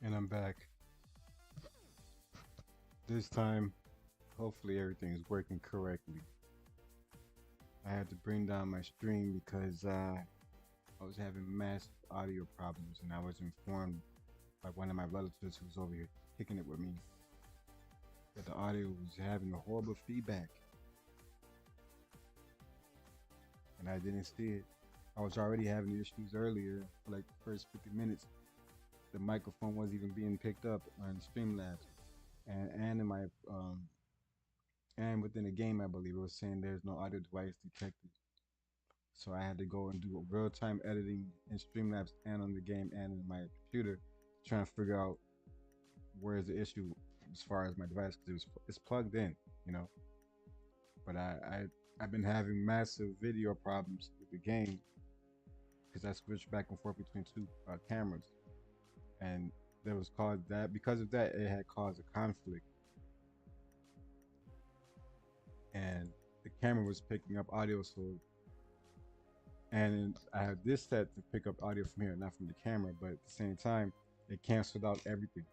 And I'm back. This time, hopefully everything is working correctly. I had to bring down my stream because I was having massive audio problems, and I was informed by one of my relatives who was over here kicking it with me that the audio was having a horrible feedback, and I didn't see it. I was already having issues earlier for like the first 50 minutes. The microphone wasn't even being picked up on Streamlabs, and in my and within the game, I believe it was saying there's no audio device detected. So I had to go and do real time editing in Streamlabs and on the game and in my computer, trying to figure out where's the issue as far as my device because it's plugged in, you know. But I've been having massive video problems with the game because I switched back and forth between two cameras, and there was caused that because of that it had caused a conflict, and the camera was picking up audio, so and I have this set to pick up audio from here, not from the camera, but at the same time, it canceled out everything.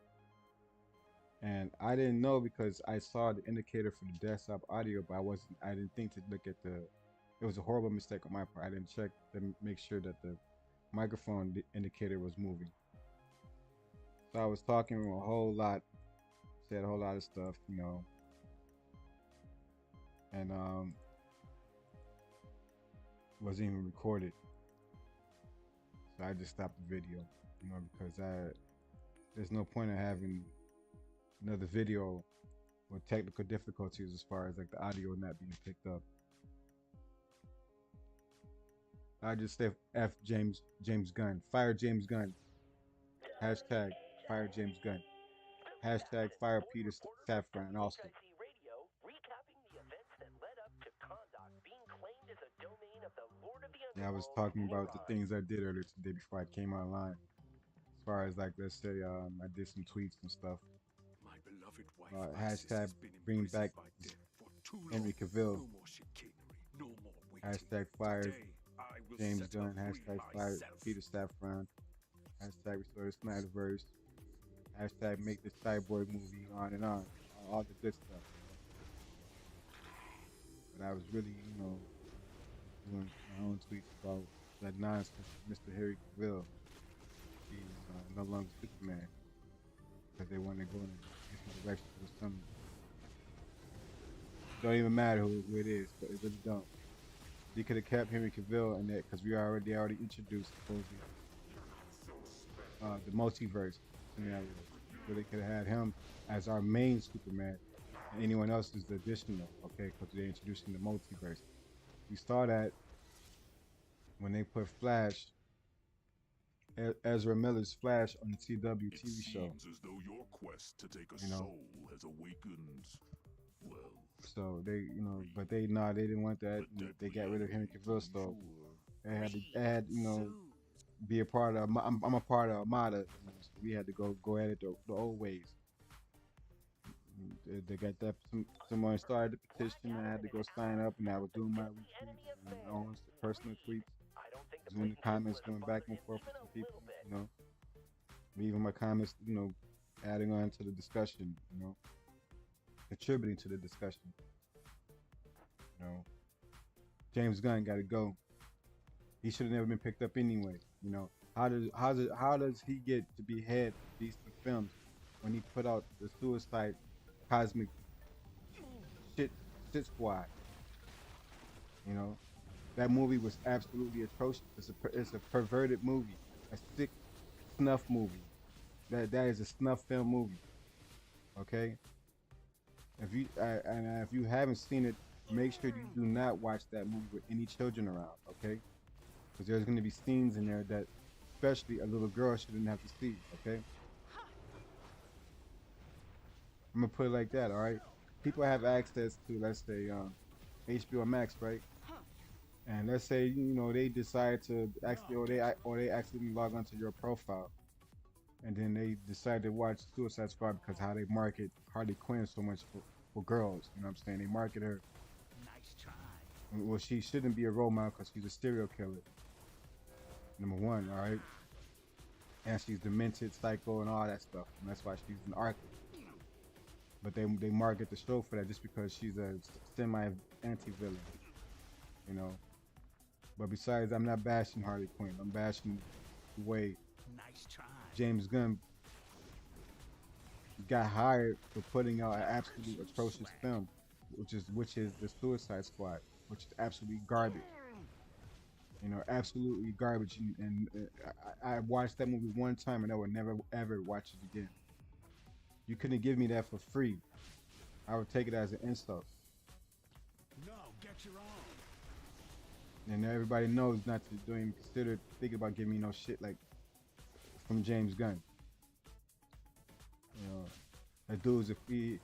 And I didn't know because I saw the indicator for the desktop audio, but I didn't think to look at it was a horrible mistake on my part. I didn't check to make sure that the microphone indicator was moving. So I was talking a whole lot, said a whole lot of stuff, you know, and wasn't even recorded. So I just stopped the video, you know, because there's no point in having another video with technical difficulties as far as like the audio not being picked up. I just say F James Gunn. Fire James Gunn. Hashtag fire James Gunn. Hashtag fire Peter Safran also. Yeah, I was talking about the things I did earlier today before I came online. As far as like let's say I did some tweets and stuff. My beloved wife Hashtag has been bring back by death for too Henry long. Cavill. No more chicanery, no more waiting. Hashtag fire Today, I will James set her Gunn. free Hashtag fire myself. Peter Safran. Hashtag restore the Snyderverse. Hashtag make the Cyborg movie, on and on. All the good stuff. But I was really, you know, doing my own tweets about that nonsense of Mr. Harry Cavill being no longer Superman because they want to go in a different direction with some. Don't even matter who it is, but it really don't. They could have kept Henry Cavill in that because they already introduced supposedly the multiverse scenario. So they could have had him as our main Superman, and anyone else is the additional, okay? Because they're introducing the multiverse. We saw that when they put Flash, Ezra Miller's Flash on the CW TV show. It seems as though your quest to take a You know. soul has awakened. Well, So they, you know, but they didn't want that. They got rid of Henry Cavill, so they had to add, you know, be a part of. I'm a part of Armada. You know, so we had to go at it the old ways. They got that. Someone started the petition. I had to go sign up, and I was doing my retweets, and my own personal tweets, doing the comments, going back and forth with some people. You know, leaving my comments. You know, adding on to the discussion. You know, contributing to the discussion. You know, James Gunn got to go. He should have never been picked up anyway. You know, how does he get to be head of these films when he put out the Suicide Cosmic shit squad? You know, that movie was absolutely atrocious. It's a perverted movie, a sick snuff movie. That is a snuff film movie. Okay, if you haven't seen it, make sure you do not watch that movie with any children around. Okay, because there's going to be scenes in there that, especially a little girl, shouldn't have to see. Okay, I'm gonna put it like that. All right, people have access to, let's say, HBO Max, right? And let's say you know they decide to actually, or they accidentally log onto your profile, and then they decide to watch Suicide Squad because how they market Harley Quinn so much for girls. You know what I'm saying? They market her. nice try. Well, she shouldn't be a role model because she's a serial killer. Number one, all right. and she's demented, psycho, and all that stuff. And that's why she's an Arkham. But they market the show for that just because she's a semi anti villain, you know. But besides, I'm not bashing Harley Quinn. I'm bashing the way Nice try. James Gunn got hired for putting out an absolutely atrocious film, which is the Suicide Squad, which is absolutely garbage. You know, absolutely garbage. And I watched that movie one time, and I would never ever watch it again. You couldn't give me that for free. I would take it as an insult. No, get your own. And everybody knows not to don't even consider thinking about giving me no shit like from James Gunn. You know, that dude's if he.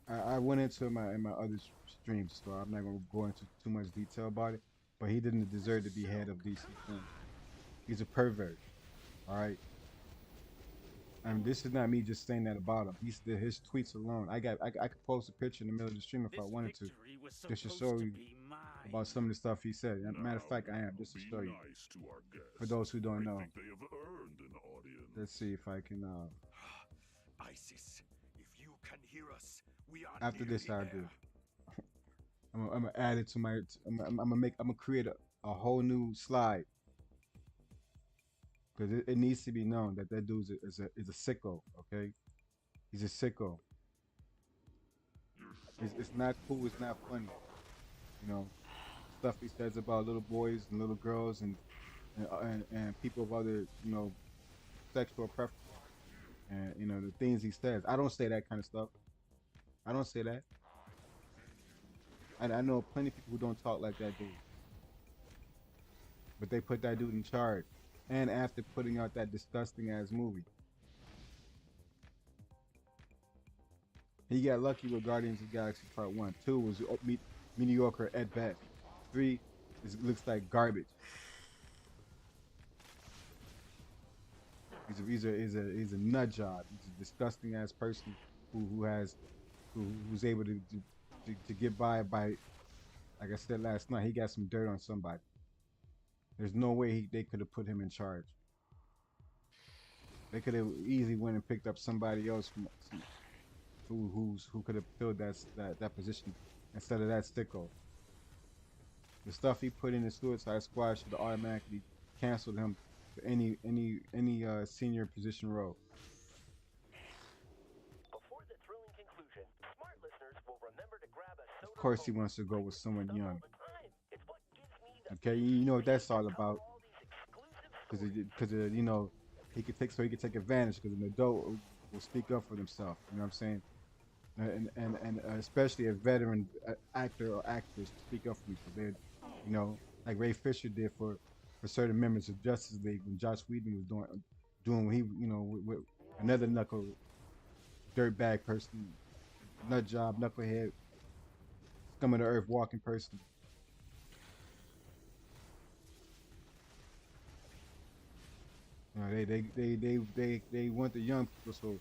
I went into my other streams, so I'm not gonna go into too much detail about it. But he didn't deserve to be head of DC Films. He's a pervert. All right. I mean, this is not me just saying that about him. His tweets alone. I could post a picture in the middle of the stream if I wanted to, just to show you about some of the stuff he said. Matter of fact, I am just to show you. Nice to our guests. For those who don't I know, think they have earned an audience. let's see if I can. Isis, if you can hear us, we are After this, nearly I'll do. there. I'm gonna add it to my. I'm gonna create a whole new slide because it needs to be known that dude is a sicko. Okay, he's a sicko. It's not cool. It's not funny. You know, stuff he says about little boys and little girls and people of other sexual preference. And the things he says. I don't say that kind of stuff. I don't say that. I know plenty of people who don't talk like that dude. But they put that dude in charge. And after putting out that disgusting ass movie. He got lucky with Guardians of the Galaxy Part 1. 2 was mediocre at best. 3 looks like garbage. He's a nut job. He's a disgusting ass person who's able to get by, like I said last night, he got some dirt on somebody. There's no way they could have put him in charge. They could have easily went and picked up somebody else who could have filled that position instead of that sicko. The stuff he put in the Suicide Squad should have automatically canceled him for any senior position role. Before the thrilling conclusion, smart listeners will remember to grab a Of course, he wants to go with someone young. It's what gives me the Okay, you know what that's all about. Because he could take advantage. Because an adult will speak up for themselves. You know what I'm saying? And especially a veteran actor or actress to speak up for themselves. Like Ray Fisher did for certain members of Justice League when Joss Whedon was doing what he with another dirtbag person, nut job, knucklehead, scum of the earth walking person. They want the young people, so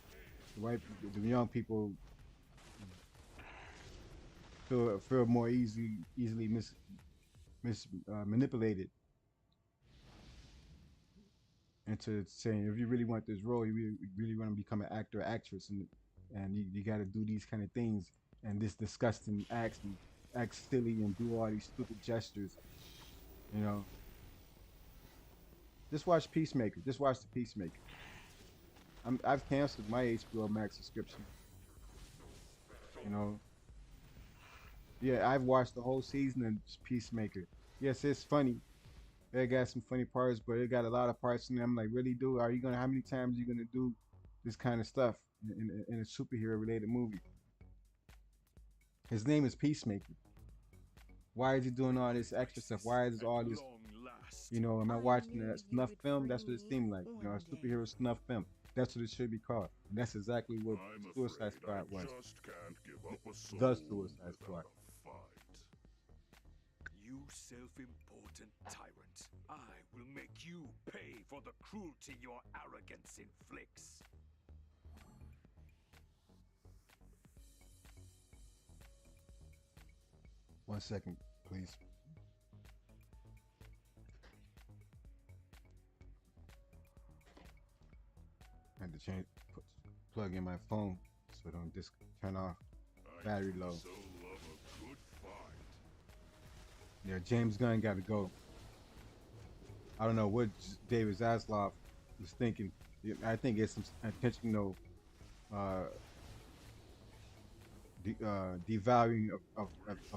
the young people feel more easily manipulated into saying, if you really want this role, you really want to become an actor or actress, and you got to do these kind of things and this disgusting acts and act silly and do all these stupid gestures. Just watch Peacemaker. Just watch the Peacemaker. I've canceled my HBO Max subscription. Yeah, I've watched the whole season of Peacemaker. Yes, it's funny. It got some funny parts, but it got a lot of parts in there. I'm like, really, dude? How many times are you gonna do this kind of stuff in a superhero related movie? His name is Peacemaker. Why is he doing all this extra stuff? Why is all this? Am I watching a snuff film? That's what it seemed like. A superhero snuff film. That's what it should be called. And that's exactly what Suicide Squad was. The Suicide Squad. You self-important tyrant. I will make you pay for the cruelty your arrogance inflicts. One second, please. to change, plug in my phone so it don't turn off. Battery low. So love a good fight. Yeah, James Gunn got to go. I don't know what David Zaslav was thinking. I think it's some intentional uh, devaluing of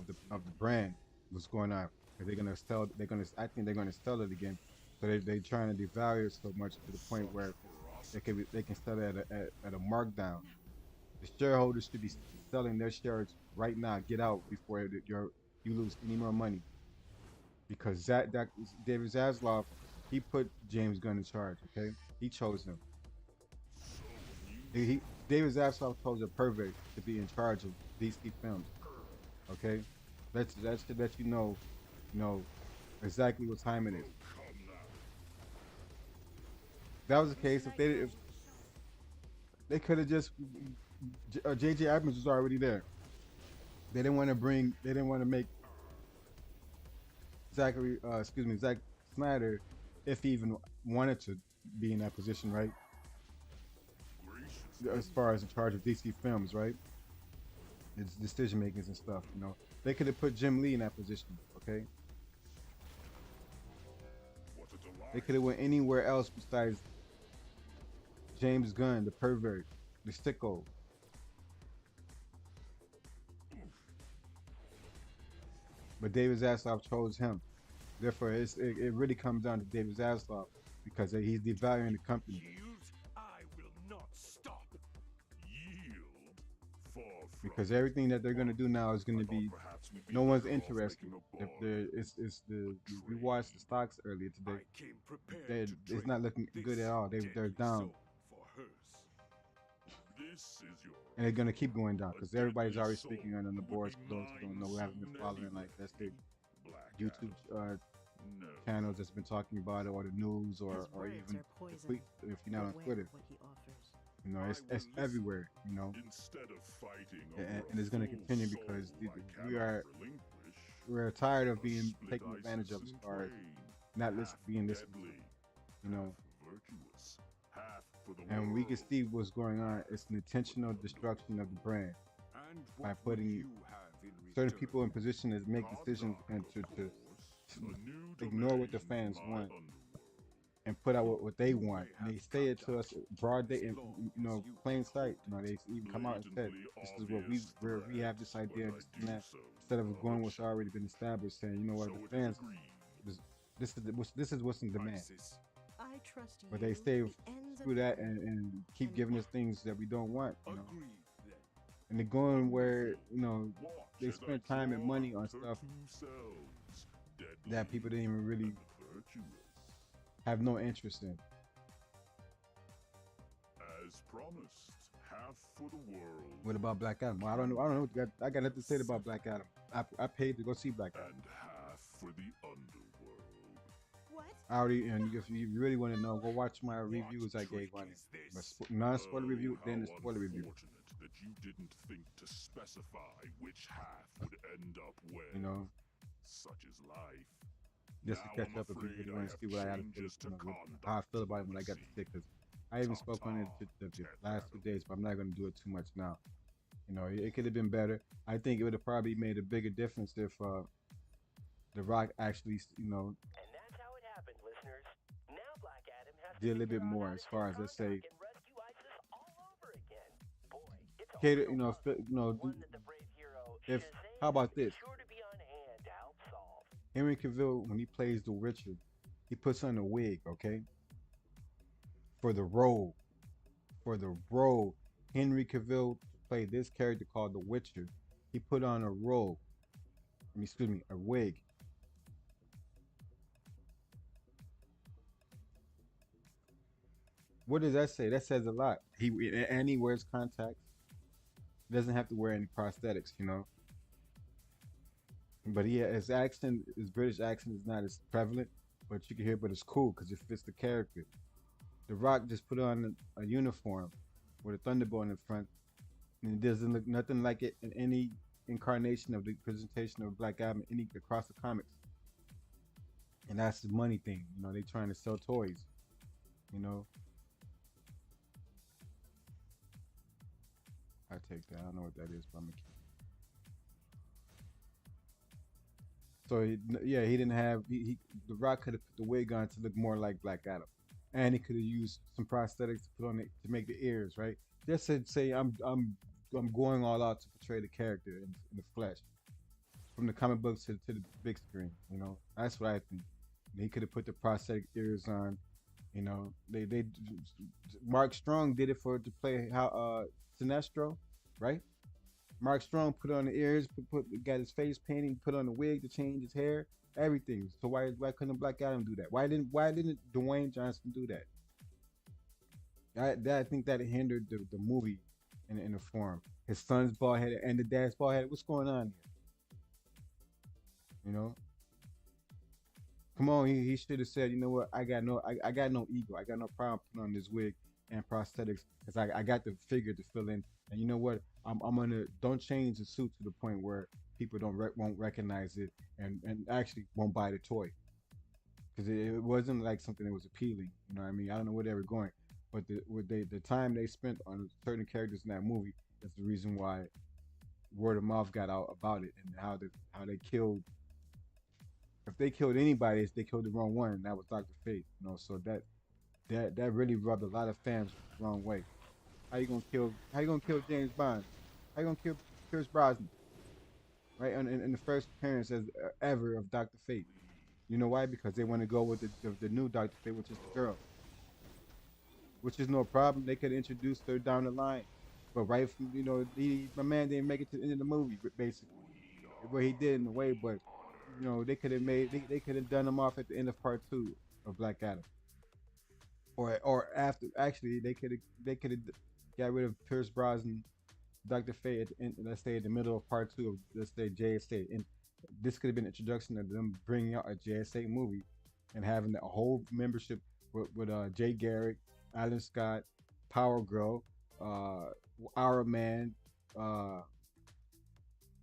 the brand. What's going on? They're gonna sell. They're gonna. I think they're gonna sell it again. So they trying to devalue it so much to the point where they can sell it at a markdown. The shareholders should be selling their shares right now. Get out before you lose any more money. Because that David Zaslav, he put James Gunn in charge. Okay, he chose him. David Zaslav chose a pervert to be in charge of DC Films. Okay, that should let you know exactly what time it is. If that was the case, if they could have just J.J. Abrams was already there. They didn't want to bring. They didn't want to make Zack Snyder, if he even wanted to be in that position, right? As far as in charge of DC Films, right? It's decision makings and stuff, They could have put Jim Lee in that position, okay? They could have went anywhere else besides James Gunn, the pervert, the sicko. But David Zaslav chose him. Therefore, it really comes down to David Zaslav because he's devaluing the company. Yield, I will not stop. Yield, because everything that they're going to do now is going to be, no one's interested. We watched the stocks earlier today. It's not looking good at all. They're down. And they're going to keep going down because everybody's already speaking on the boards. For those who don't know, who haven't been following, like that's the YouTube channels that's been talking about it, or the news, or even the tweet, if you're not on Twitter. It's everywhere, Instead of fighting and it's going to continue because we're tired of being taken advantage of as far as not being listened to, And we can see what's going on. It's an intentional destruction of the brand by putting certain people in position to make decisions and to ignore what the fans want and put out what they want. And they say it to us broad day, in plain sight. They even come out and said, "This is what we have this idea, this and that." Instead of going what's already been established, saying, "You know what, the fans, this is what's in demand." But they stay through that and keep giving us things that we don't want. And they're going where they spend time and money on stuff that people didn't even really have no interest in. As promised, half for the world. What about Black Adam? Well, I don't know. I got nothing to say about Black Adam. I paid to go see Black Adam. And half for the underworld. What? I already, and if you really want to know, go watch my reviews I gave on it. Non-spoiler review, then the spoiler review. That you didn't think to specify which half would end up where. Such is life. Just to catch up if you really want to see what I had to feel, how I feel about it when I got the stick. Because I even spoke on it the last 2 days, but I'm not going to do it too much now. It could have been better. I think it would have probably made a bigger difference if The Rock actually, And that's how it happened, listeners. Now Black Adam has did a little bit more as far as, let's say, cater, if how about this? Henry Cavill, when he plays the Witcher, he puts on a wig, okay? For the role. Henry Cavill played this character called the Witcher. He put on a wig. What does that say? That says a lot. He wears contacts. He doesn't have to wear any prosthetics, But his accent, his British accent is not as prevalent, but you can hear, but it's cool because it fits the character. The Rock just put on a uniform with a thunderbolt in front, and it doesn't look nothing like it in any incarnation of the presentation of Black Adam across the comics. And that's the money thing, they trying to sell toys, I take that. I don't know what that is, but I'm gonna So yeah, he didn't have the Rock could have put the wig on to look more like Black Adam, and he could have used some prosthetics to put on it to make the ears right. Just to say I'm going all out to portray the character in the flesh, from the comic books to the big screen. You know, that's what I think. He could have put the prosthetic ears on. You know, they Mark Strong did it for to play how Sinestro, right? Mark Strong put on the ears, got his face painted, put on the wig to change his hair, everything. So why couldn't Black Adam do that? Why didn't Dwayne Johnson do that? I think that hindered the movie in the form. His son's bald headed and the dad's bald headed. What's going on here? You know, come on. He should have said, you know what? I got no ego. I got no problem putting on this wig and prosthetics because I got the figure to fill in. And you know what? I'm gonna don't change the suit to the point where people won't recognize it and actually won't buy the toy because it wasn't like something that was appealing. You know what I mean? I don't know where they were going, but the time they spent on certain characters in that movie is the reason why word of mouth got out about it and how they killed. If they killed anybody, they killed the wrong one, and that was Doctor Fate. You know, so that really rubbed a lot of fans the wrong way. How you gonna kill James Bond? How you gonna kill Pierce Brosnan? Right? In the first appearance as ever of Doctor Fate. You know why? Because they want to go with the new Doctor Fate, which is the girl. Which is no problem. They could introduce her down the line. But right from my man didn't make it to the end of the movie, basically. Well he did in a way, but they could have they could have done him off at the end of part 2 of Black Adam. Or after actually they could have got rid of Pierce Brosnan, Dr. Fate, let's say in the middle of part 2 of let's say JSA, and this could have been an introduction of them bringing out a JSA movie and having a whole membership with Jay Garrick, Alan Scott, Power Girl, Our Man, uh,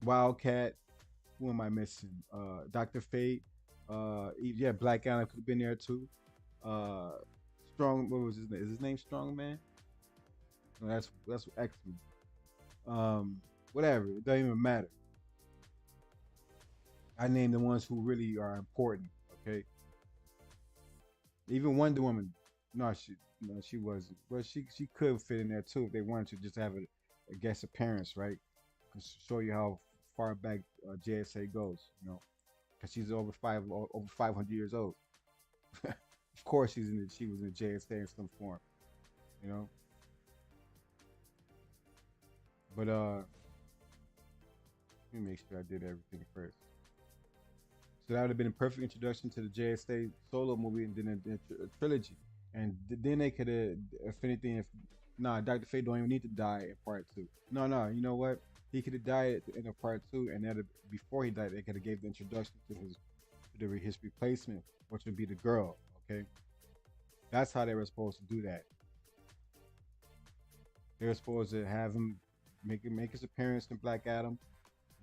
Wildcat. Who am I missing? Dr. Fate. Yeah, Black Adam could have been there too. Uh, Strong. What was his name? Is his name Strong Man? No, that's X Men. Whatever. It doesn't even matter. I named the ones who really are important. Okay. Even Wonder Woman. No, she wasn't. Well, she could fit in there too if they wanted to just have a guest appearance, right? To show you how far back JSA goes. Because she's over 500 years old. Of course, she was in the JSA in some form. You know. But let me make sure I did everything first. So that would have been a perfect introduction to the JSA solo movie and then a trilogy. And then they could have, if anything, Dr. Fate don't even need to die in part 2. No, you know what? He could have died at the end of part 2, and before he died, they could have gave the introduction to his replacement, which would be the girl. Okay, that's how they were supposed to do that. They were supposed to have him make his appearance in Black Adam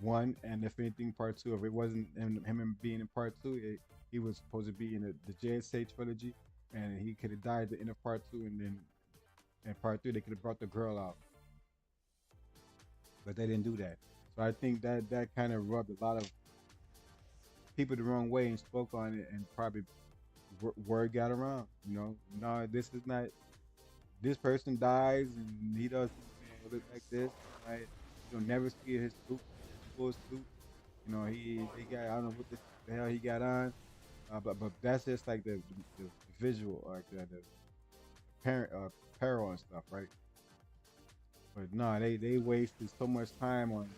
1, and if anything, part 2. If it wasn't him being in part 2, he was supposed to be in the JSA trilogy, and he could have died at the end of part 2, and then in part 3 they could have brought the girl out, but they didn't do that. So I think that kind of rubbed a lot of people the wrong way and spoke on it, and probably word got around. No, this is not. This person dies and he doesn't look like this. Right? You'll never see his suit, full suit. He got I don't know what the hell he got on, but that's just like the visual, like the parent apparel and stuff, right? But no, they wasted so much time on,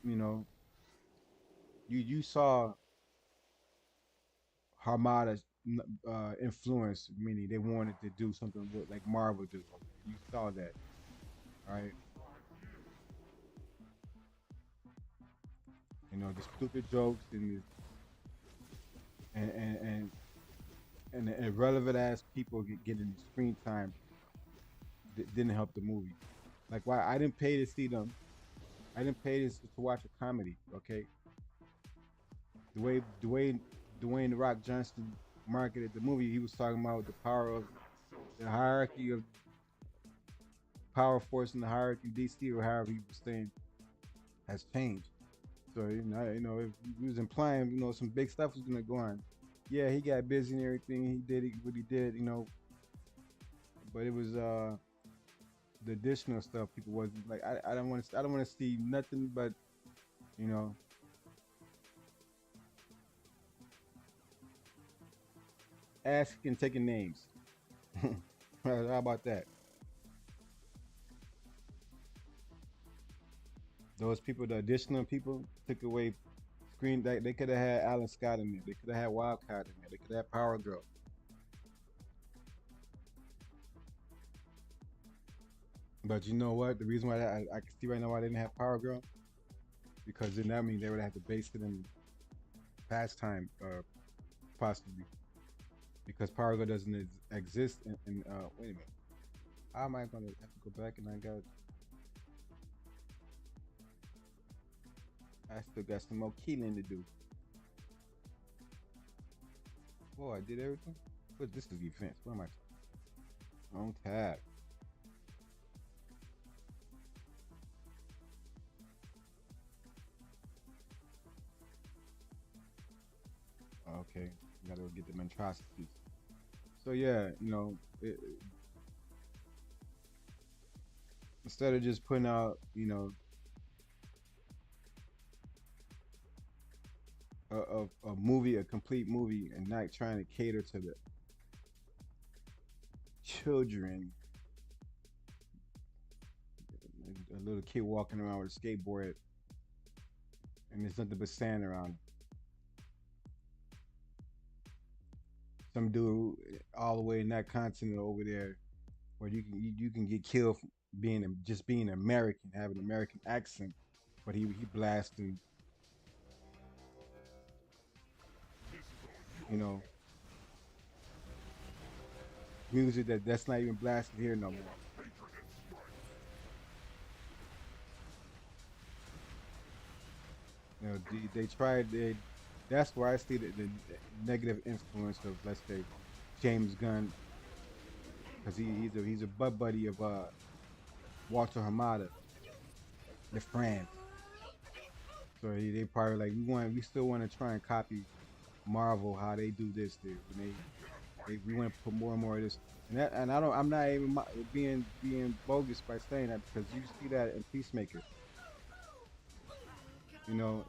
you know, you saw Hamada's influence, meaning they wanted to do something like Marvel do. You saw that, right? The stupid jokes and the irrelevant ass people getting screen time didn't help the movie. Like, why I didn't pay to see them. I didn't pay to watch a comedy. Okay, the way Dwayne the Rock Johnson marketed the movie, he was talking about the power force in the hierarchy, DC or however he was saying, has changed. So if he was implying, some big stuff was gonna go on. Yeah, he got busy and everything. He did what he did, but it was the additional stuff. People wasn't like, I don't want to, see nothing but, you know, asking, taking names. How about that? Those people, the additional people, took away screen. They could have had Alan Scott in there. They could have had Wildcat in there. They could have had Power Girl. But you know what? The reason why I can see right now why they didn't have Power Girl, because then that means they would have to base it in pastime, possibly, because Power Girl doesn't exist in wait a minute. How am I gonna have to go back and I still got some more killing to do. Oh, I did everything? What, this is events. What am I? On tab. Okay, gotta go get them atrocities. So yeah, instead of just putting out, a movie, a complete movie, and not trying to cater to the children, a little kid walking around with a skateboard, and there's nothing but sand around him. Some dude all the way in that continent over there, where you can get killed for just being American, having an American accent, but he blasting, you know, music that's not even blasted here no more. They tried. That's where I see the negative influence of, let's say, James Gunn, because he's a butt buddy of Walter Hamada, the friend. So they probably like, we still want to try and copy Marvel, how they do this there. When we want to put more and more of this, and I'm not even being bogus by saying that, because you see that in Peacemaker.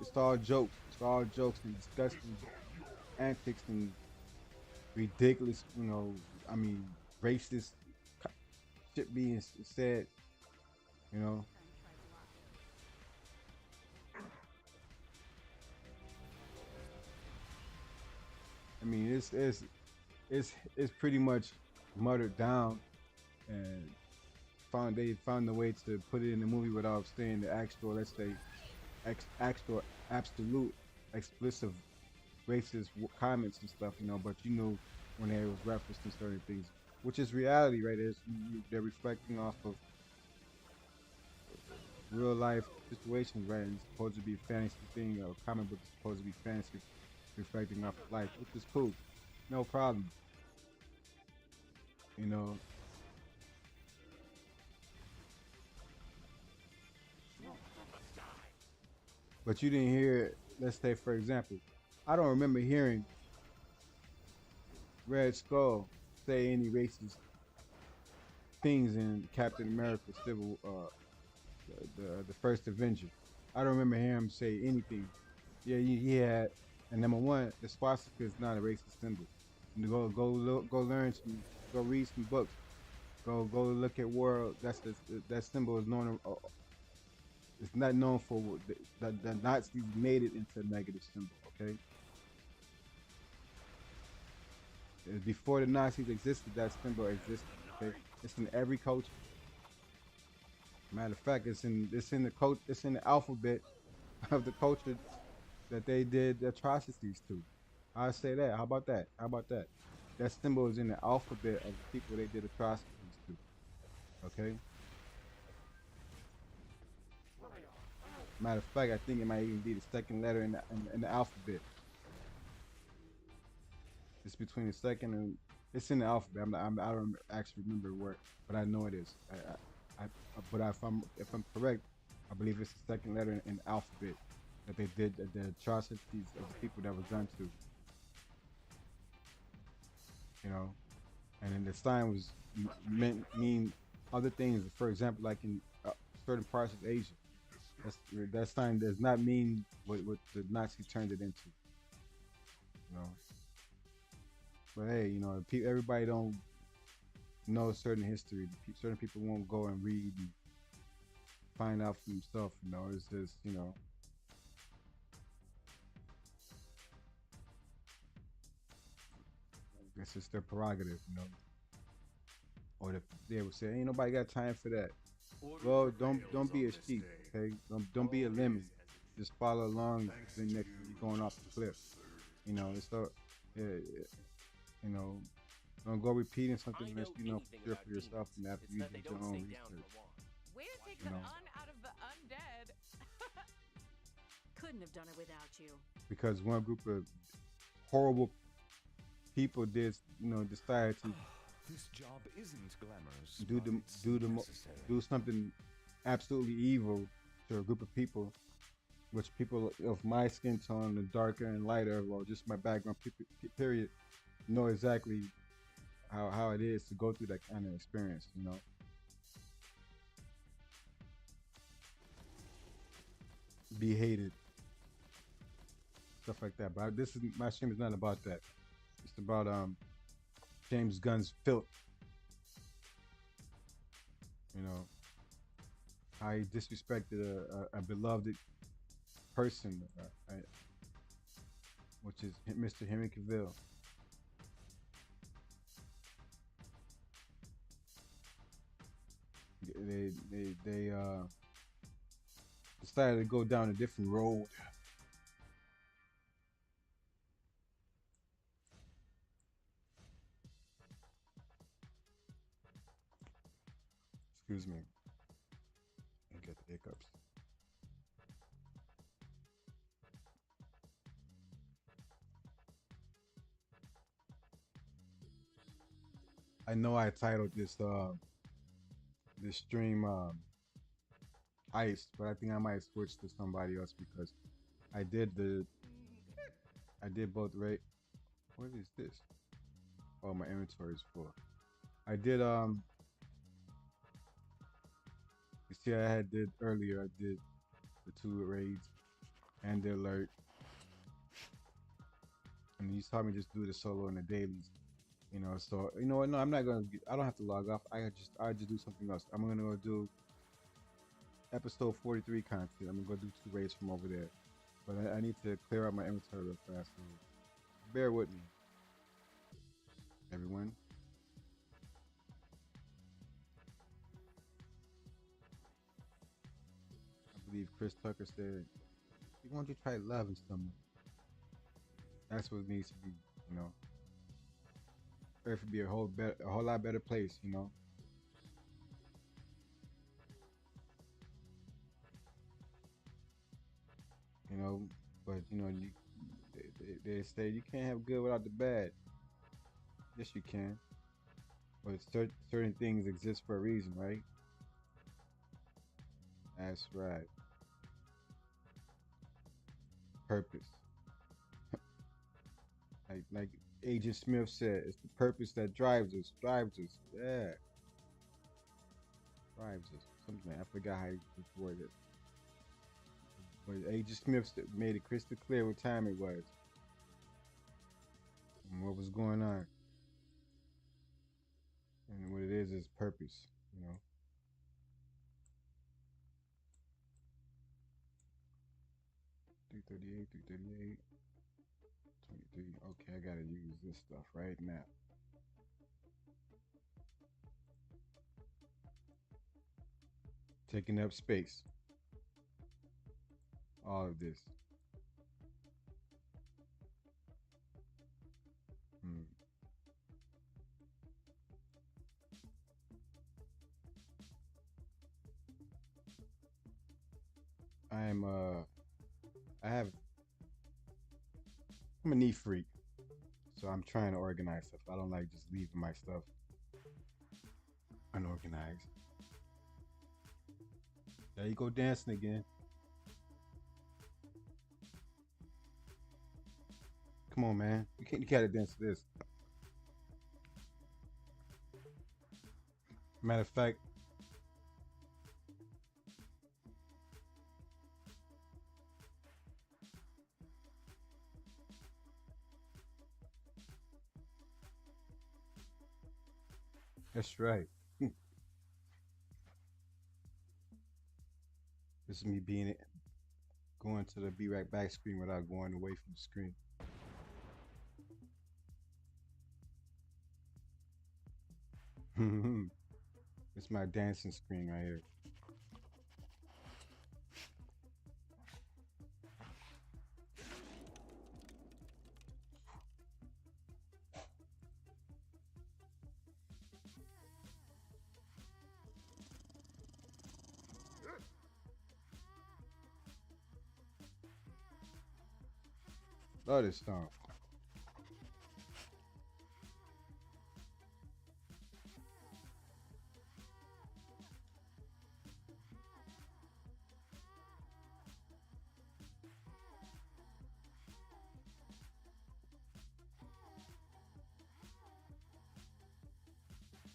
It's all jokes. It's all jokes and disgusting antics and ridiculous. I mean, racist shit being said. You know, I mean, it's pretty much muttered down, and they found a way to put it in the movie without saying the actual, let's say, actual absolute explicit racist comments and stuff. But when they was referencing certain things, which is reality, right? They're reflecting off of real life situations, right? And it's supposed to be a fantasy thing. A comic book is supposed to be fantasy, reflecting off of life, which is cool, no problem. You know, but you didn't hear. Let's say, for example, I don't remember hearing Red Skull say any racist things in Captain America Civil, the first Avenger. I don't remember hearing him say anything. Yeah, he had. And number one, the swastika is not a racist symbol. Go learn some, go read some books. Go look at world. That symbol is known. It's not known for the Nazis made it into a negative symbol. Okay. Before the Nazis existed, that symbol existed. Okay. It's in every culture. Matter of fact, it's in the alphabet of the culture that they did the atrocities to. I say that. How about that? How about that? That symbol is in the alphabet of the people they did atrocities to. Okay. Matter of fact, I think it might even be the second letter in the alphabet. It's between the second and it's in the alphabet. I don't actually remember where, but I know it is. I, but if I'm correct, I believe it's the second letter in the alphabet that they did the atrocities of the people that was done to, you know. And then the sign was mean other things. For example, like in certain parts of Asia, that sign does not mean what the Nazi turned it into, you know. But hey, you know, everybody don't know certain history. Certain people won't go and read and find out for themselves. You know, it's just you know, it's just their prerogative. You know, or they would say, ain't nobody got time for that. Well, don't be a sheep, okay? Don't be a lemon. Just follow along. Then next you're going off the cliff. You know, it's so, you know, don't go repeating something unless you know for sure for yourself and after you did your own research. Way to take You the know, un out of the undead. Couldn't have done it without you. because one group of horrible people did, you know, decided to This job isn't glamorous. do but the it's do the necessary. do something absolutely evil to a group of people, which people of my skin tone, the darker and lighter, or just my background, period, know exactly how it is to go through that kind of experience. You know, be hated, stuff like that. But this is my stream is not about that. It's about James Gunn's filth. You know, how he disrespected a beloved person, which is Mr. Henry Cavill. They decided to go down a different road. Excuse me. I get the hiccups. I know I titled this stream Ice, but I think I might switch to somebody else because I did the I did both right. What is this? Oh, my inventory is full. I did you see I had did earlier. I did the two raids and the alert, and you saw me just do the solo and the dailies. You know, so you know what? No, I'm not gonna. I don't have to log off. I just do something else. I'm gonna go do episode 43 content. I'm gonna go do two raids from over there, but I need to clear out my inventory real fast. So bear with me, everyone. I believe Chris Tucker said, "You want to try loving someone? That's what it needs to be. You know, Earth would be a whole lot better place. You know." You know, but you know, they say you can't have good without the bad. Yes, you can. But certain things exist for a reason, right? That's right. Purpose. Like Agent Smith said, it's the purpose that drives us. Drives us. Yeah, drives us. Something I forgot how this word is. But Agent Smith made it crystal clear what time it was and what was going on, and what it is purpose. You know. 338, 338, 23. Okay, I gotta use this stuff right now. Taking up space. All of this. Hmm. I'm I have I'm a neat freak, so I'm trying to organize stuff. I don't like just leaving my stuff unorganized. There you go dancing again. Come on, man. You gotta dance to this. Matter of fact, that's right. This is me going to the be right back screen without going away from the screen. It's my dancing screen right here. Love this song.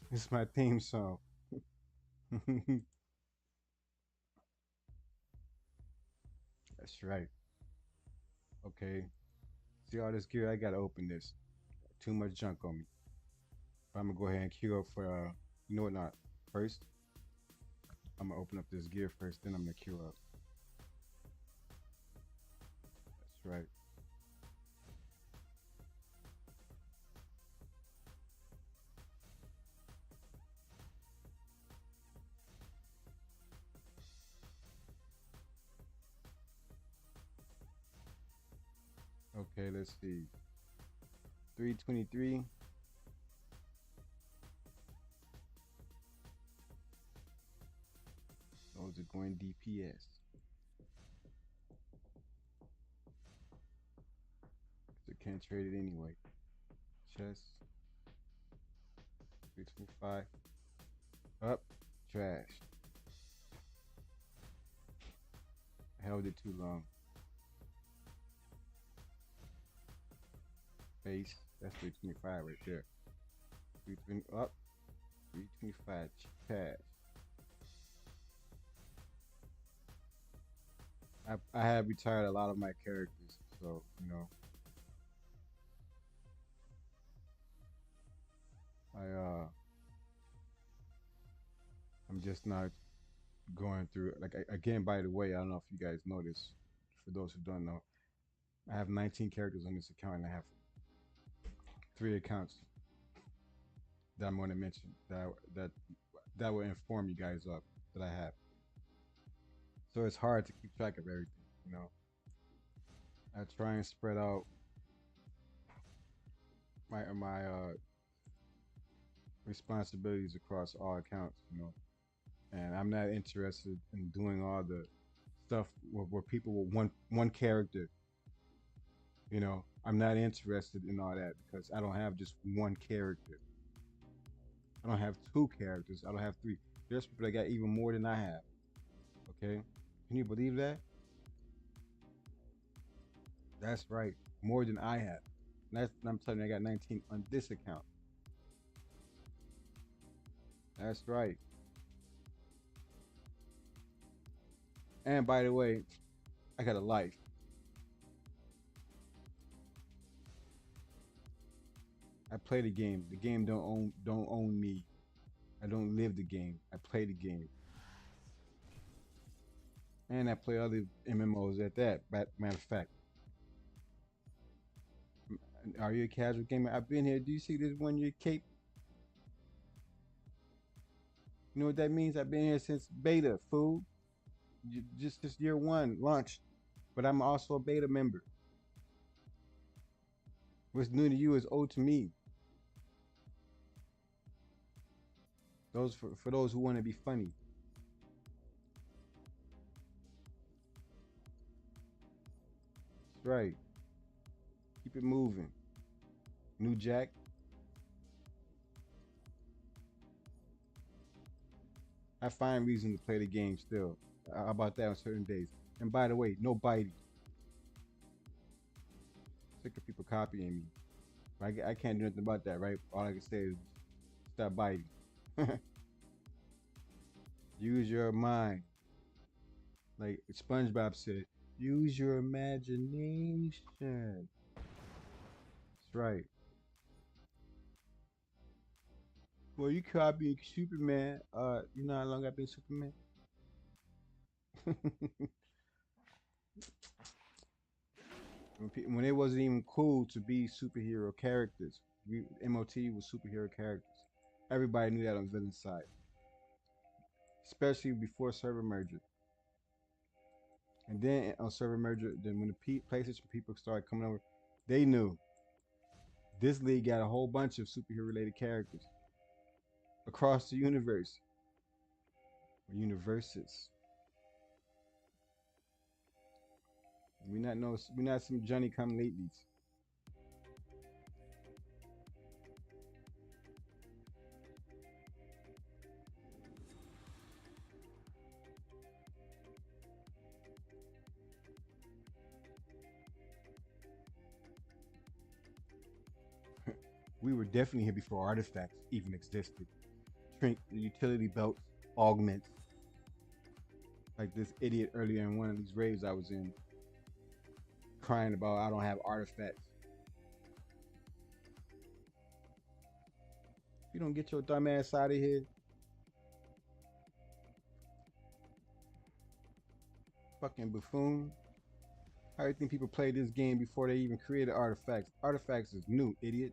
This is my theme song. That's right. Okay. See all this gear? I gotta open this. Too much junk on me. But I'm gonna go ahead and queue up for you know what not. First, I'm gonna open up this gear first, then I'm gonna queue up. That's right. Okay, let's see. 323. Those are going DPS. So can't trade it anyway. Chest. 325. Up. Trash. I held it too long. Base. That's 325 right there. 320 up. 325 trash. I have retired a lot of my characters, so you know. I'm just not going through like again. By the way, I don't know if you guys know this. For those who don't know, I have 19 characters on this account, and I have 3 accounts that I'm going to mention that will inform you guys of that I have. So it's hard to keep track of everything, you know. I try and spread out my responsibilities across all accounts, you know. And I'm not interested in doing all the stuff where people with one character. You know, I'm not interested in all that because I don't have just one character. I don't have 2 characters. I don't have 3. There's people that got even more than I have. Okay, can you believe that? That's right, more than I have. I'm telling you, I got 19 on this account. That's right. And by the way, I got a life. I play the game. The game don't own me. I don't live the game. I play the game. And I play other MMOs at that. Matter of fact, are you a casual gamer? I've been here. Do you see this 1 year cape? You know what that means? I've been here since beta, fool. Just this year 1 launch. But I'm also a beta member. What's new to you is old to me. Those for those who want to be funny. That's right. Keep it moving. New Jack. I find reason to play the game still. about that on certain days. And by the way, no biting. Sick of people copying me. I can't do nothing about that, right? All I can say is stop biting. Use your mind. Like SpongeBob said, use your imagination. That's right. Well, you copying Superman. You know how long I've been Superman? When it wasn't even cool to be superhero characters, MOT was superhero characters. Everybody knew that on villain side, especially before server merger. And then on server merger, then when the PlayStation people started coming over, they knew this league got a whole bunch of superhero related characters across the universe or universes. We not some Johnny come latelys. We were definitely here before artifacts even existed. Shrink utility belts, augments. Like this idiot earlier in one of these raves I was in, crying about I don't have artifacts. You don't get your dumb ass out of here. Fucking buffoon. How do you think people play this game before they even created artifacts? Artifacts is new, idiot.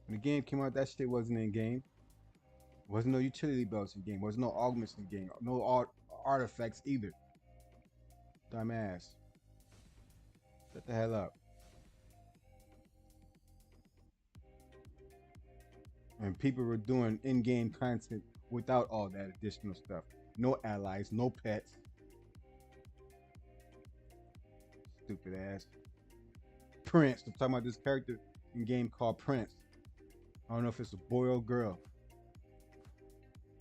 When the game came out, that shit wasn't in game. Wasn't no utility belts in game. Wasn't no augments in game. No artifacts either. Dumbass. Shut the hell up. And people were doing in-game content without all that additional stuff. No allies, no pets. Stupid ass. Prince. I'm talking about this character in game called Prince. I don't know if it's a boy or girl.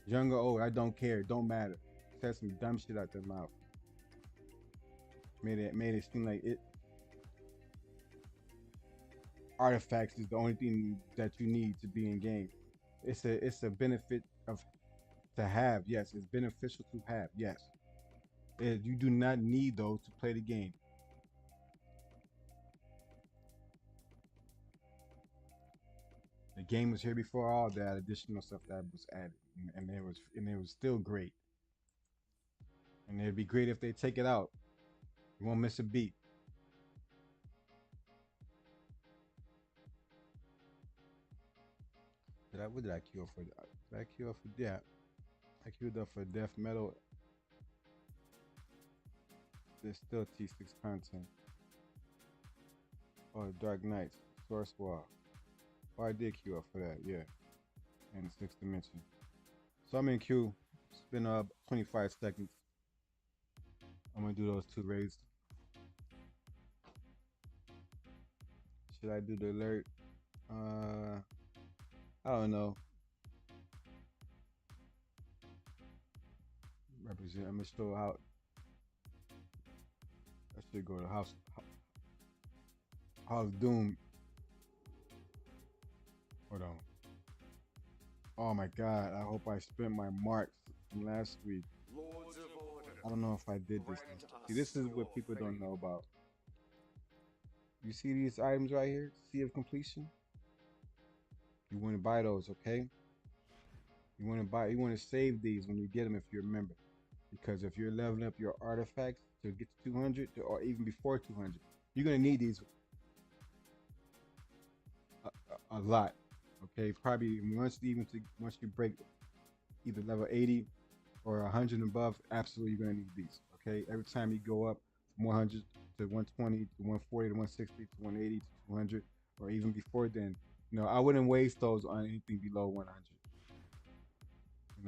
Young or old, I don't care. It don't matter. Said some dumb shit out their mouth. Made it seem like it. Artifacts is the only thing that you need to be in game. It's a benefit of to have. Yes, it's beneficial to have. Yes, you do not need those to play the game. The game was here before all that additional stuff that was added, and it was still great. And it'd be great if they take it out. You won't miss a beat. What did I queue up for? Did I queue up for that? I queued up for death metal. There's still T6 content. Oh, Dark Knights, Source Wall. Oh, I did queue up for that, yeah. And the Sixth Dimension. So I'm in queue. It's been 25 seconds. I'm gonna do those two raids. Should I do the alert? I don't know. Represent. I'm gonna show how. I should go to House Doom. Hold on. Oh my God! I hope I spent my marks from last week. I don't know if I did this. See, this is what people don't know about. You see these items right here? Sea of Completion. You want to buy those, okay? You want to save these when you get them if you remember. Because if you're leveling up your artifacts to get to 200 or even before 200, you're going to need these a lot. Okay, probably once you break either level 80 or 100 and above, absolutely you're going to need these. Okay, every time you go up from 100 to 120 to 140 to 160 to 180 to 200, or even before then, I wouldn't waste those on anything below 100.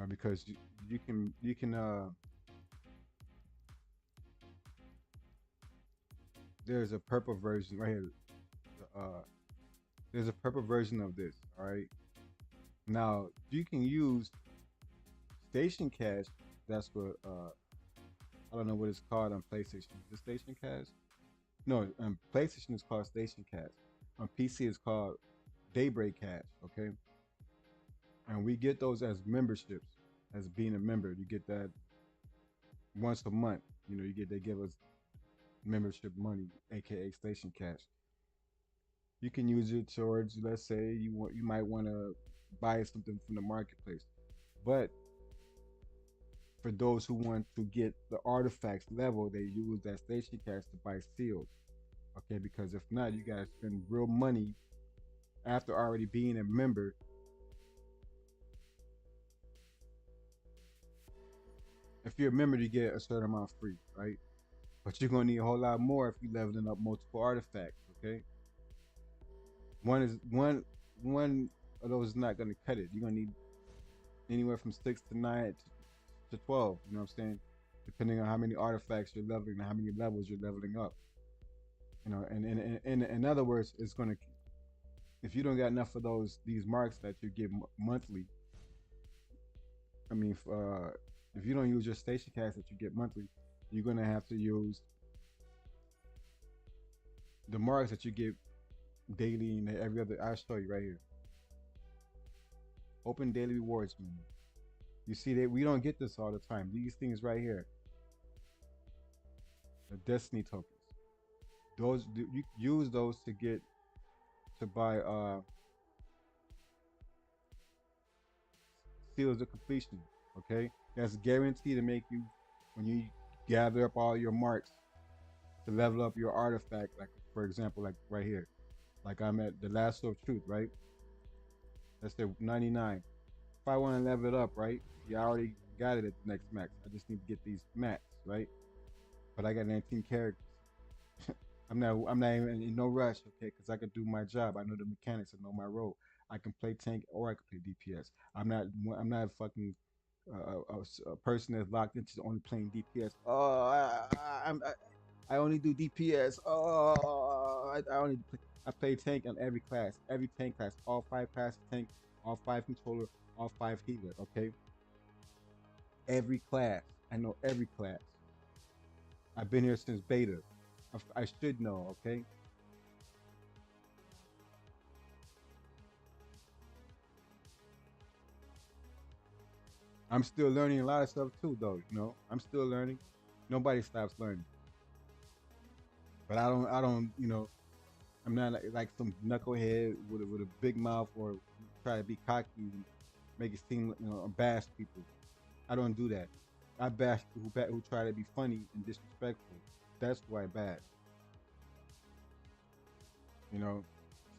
Because you can there's a purple version right here. There's a purple version of this. All right. Now you can use Station cash, that's what I don't know what it's called on PlayStation. Is it Station Cash? No, PlayStation is called Station Cash. On PC it's called Daybreak Cash. Okay, and we get those as memberships, as being a member. You get that once a month. You know, you get they give us membership money, aka Station Cash. You can use it towards, let's say, you might want to buy something from the marketplace, but for those who want to get the artifacts level, they use that Station Cash to buy seals. Okay, because if not, you gotta spend real money after already being a member. If you're a member, you get a certain amount free, right? But you're gonna need a whole lot more if you're leveling up multiple artifacts. Okay, one of those is not gonna cut it. You're gonna need anywhere from 6 to 9 to 12. You know what I'm saying? Depending on how many artifacts you're leveling and how many levels you're leveling up. You know, and in other words, it's gonna, if you don't got enough of these marks that you get monthly. I mean, if you don't use your station cash that you get monthly, you're gonna have to use the marks that you get daily and every other. I'll show you right here. Open daily rewards menu. You see that we don't get this all the time. These things right here, the Destiny tokens. Those you use those to buy seals of completion. Okay, that's guaranteed to make you, when you gather up all your marks to level up your artifact. Like for example, like right here, like I'm at the Lasso of Truth, right? That's the 99. If I want to level it up, right? You already got it at the next max. I just need to get these mats, right? But I got 19 characters. I'm not even in no rush, okay? Because I can do my job. I know the mechanics. I know my role. I can play tank or I can play DPS. I'm not fucking a person that's locked into only playing DPS. Oh, I only do DPS. Oh, I play tank on every tank class, all 5 classes tank, all 5 controller, all 5 healer. Okay, every class. I know every class. I've been here since beta. I should know. Okay, I'm still learning a lot of stuff too, though. You know, I'm still learning. Nobody stops learning. But I don't. You know, I'm not like some knucklehead with a big mouth or try to be cocky and make it seem, bash people. I don't do that. I bash people who try to be funny and disrespectful. That's who I bash. You know,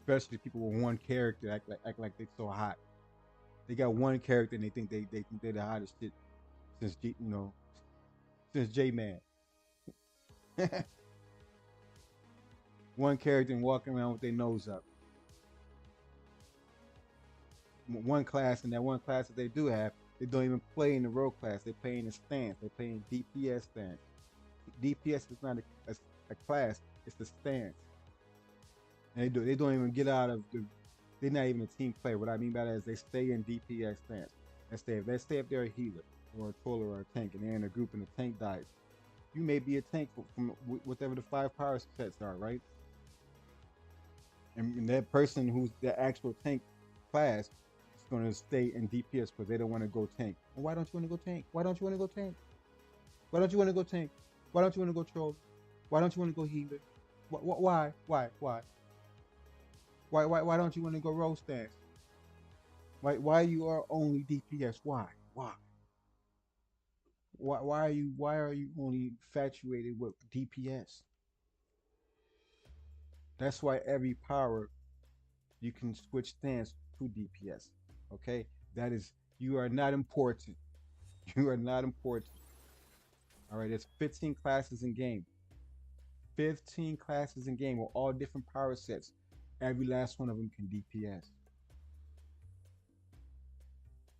especially people with one character act like they so hot. They got one character and they think they're the hottest shit since since J Man. One character and walking around with their nose up. One class, and that one class that they do have, they don't even play in the role class. They play in the stance. They play in DPS stance. DPS is not a class; it's the stance. And they don't even get out of the. They're not even a team player. What I mean by that is they stay in DPS stance. Let's say if they're a healer or a troller or a tank, and they're in a group and the tank dies, you may be a tank from whatever the 5 power sets are, right? And that person who's the actual tank class is going to stay in DPS because they don't want to go tank. And why don't you want to go tank? Why don't you want to go tank? Why don't you want to go tank? Why don't you want to go troll? Why don't you want to go healer? Why? Why don't you want to go roll stance? Why you are only DPS? Why are you only infatuated with DPS? That's why every power you can switch stance to DPS. Okay? That is, you are not important. You are not important. All right, there's 15 classes in game. 15 classes in game with all different power sets. Every last one of them can DPS.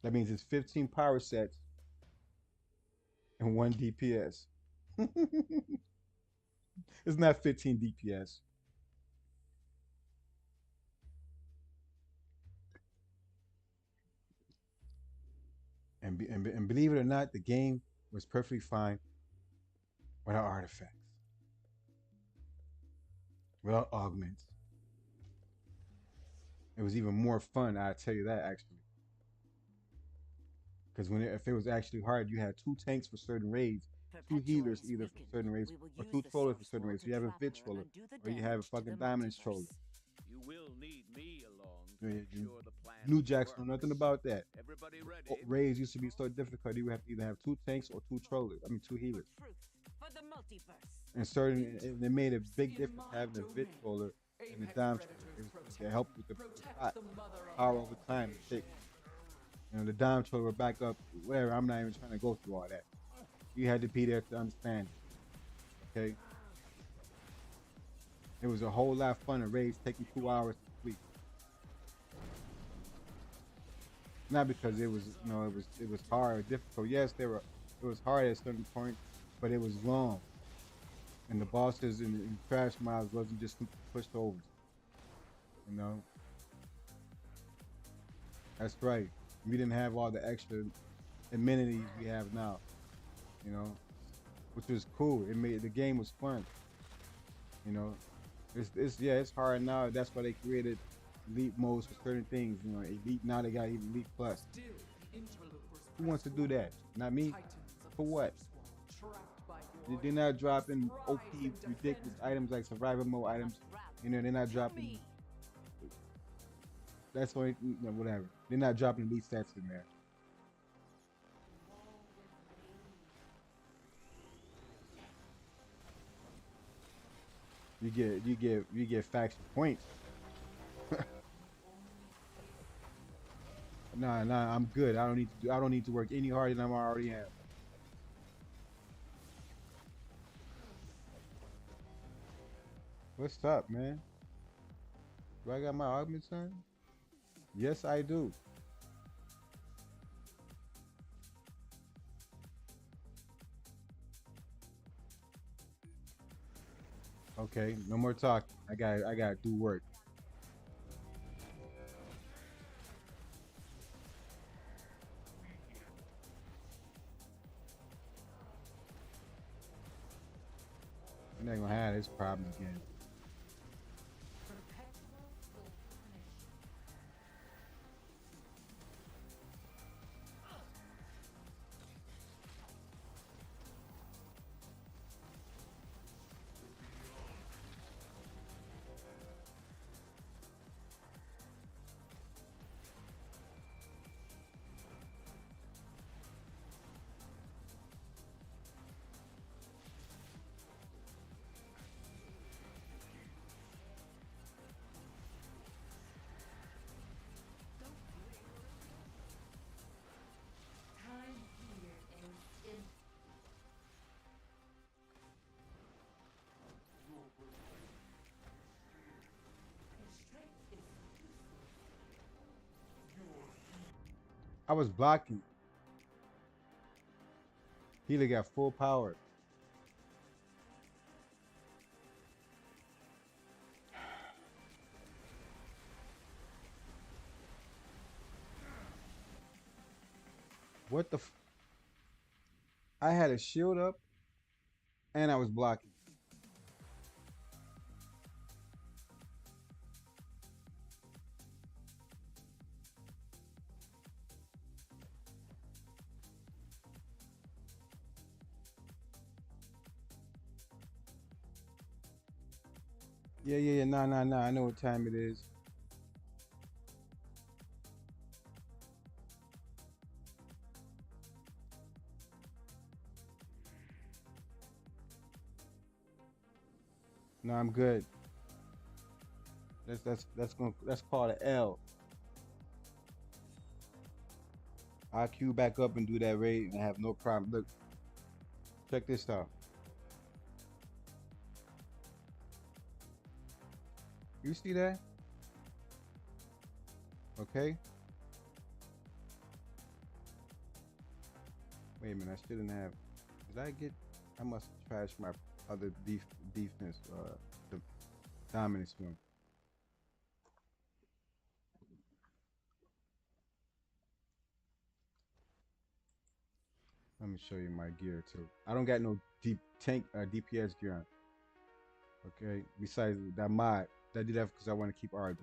That means it's 15 power sets and one DPS. It's not 15 DPS. And believe it or not, the game was perfectly fine without artifacts, without augments. It was even more fun. I tell you that actually, because if it was actually hard, you had two tanks for certain raids, two healers either for certain raids, or two trollers for certain raids. So you have a Vit troller, or you have a fucking Dominance troller. You will need me along to Yeah, make sure the plan New Jacks know works. nothing about that. Everybody ready? Raids used to be so difficult. You would have to either have two tanks or two trollers. I mean, two healers. And certain, and it made a big difference having a Vit troller and the Dom troller. It helped with the power over time. The tick. You know, the Dom troller would back up. Whatever. I'm not even trying to go through all that. You had to be there to understand it. Okay. It was a whole lot of fun. A raids taking 2 hours to complete. Not because it was, it was hard or difficult. Yes, it was hard at certain points, but it was long. And the bosses and crash miles wasn't just pushed over. You know? That's right. We didn't have all the extra amenities we have now. You know? Which was cool. It made the game was fun. You know? It's hard now. That's why they created elite modes for certain things. You know, elite, now they got even elite plus. Who wants to do that? Not me. For what? They're not dropping OP ridiculous items like survival mode items. You know, they're not dropping. That's why, whatever. They're not dropping elite stats in there. You get faction points. Nah, I'm good. I don't need to work any harder than I already have. What's up, man? Do I got my augments on? Yes, I do. Okay, no more talking. I gotta do work. I'm not gonna have this problem again. I was blocking. Healer got full power. What the? I had a shield up, and I was blocking. Yeah. Nah. I know what time it is. No, I'm good. That's called an L. I'll queue back up and do that raid and have no problem. Look, check this out. You see that? Okay. Wait a minute. I shouldn't have. Did I get? I must trash my other defense. The dominance one. Let me show you my gear too. I don't got no deep tank DPS gear on. Okay. Besides that mod, I did that because I want to keep Argo.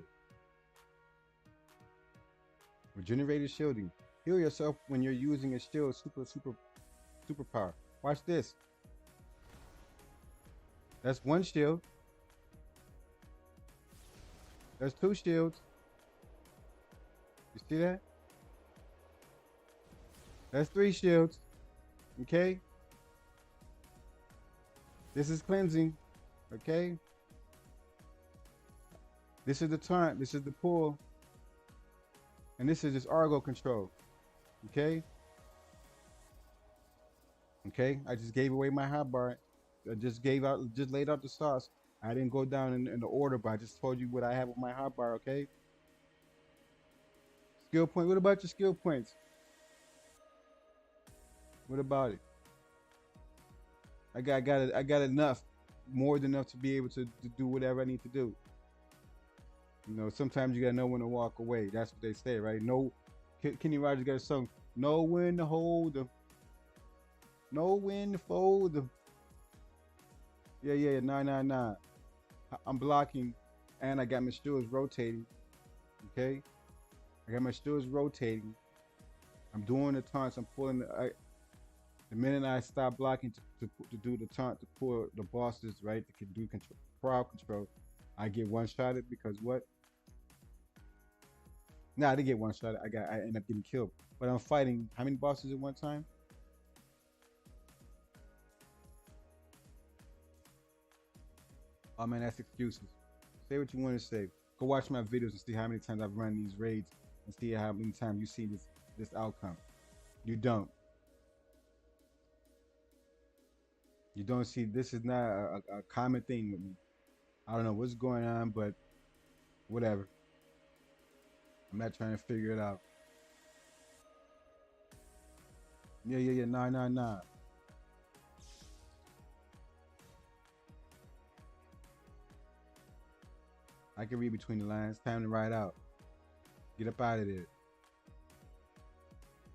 Regenerated shielding. Heal yourself when you're using a shield. Superpower. Watch this. That's one shield. That's two shields. You see that? That's three shields. Okay. This is cleansing. Okay. This is the taunt. This is the pull. And this is just Argo control. Okay. Okay. I just gave away my hotbar. I just laid out the sauce. I didn't go down in the order, but I just told you what I have with my hotbar. Okay. Skill point. What about your skill points? What about it? I got enough, more than enough to be able to do whatever I need to do. You know, sometimes you gotta know when to walk away. That's what they say, right? No, Kenny Rogers got a song. Know when to hold them. Know when to fold them. Yeah. Nah. I'm blocking, and I got my steals rotating. Okay, I got my steals rotating. I'm doing the taunts. I'm pulling the minute I stop blocking to do the taunt to pull the bosses, right, that can do crowd control, I get one shotted because what? Nah, I didn't get one shot. I end up getting killed. But I'm fighting how many bosses at one time? Oh man, that's excuses. Say what you want to say. Go watch my videos and see how many times I've run these raids and see how many times you see this outcome. You don't. You don't see. This is not a common thing with me. I don't know what's going on, but whatever. I'm not trying to figure it out. Yeah. Nah. I can read between the lines. Time to ride out. Get up out of there.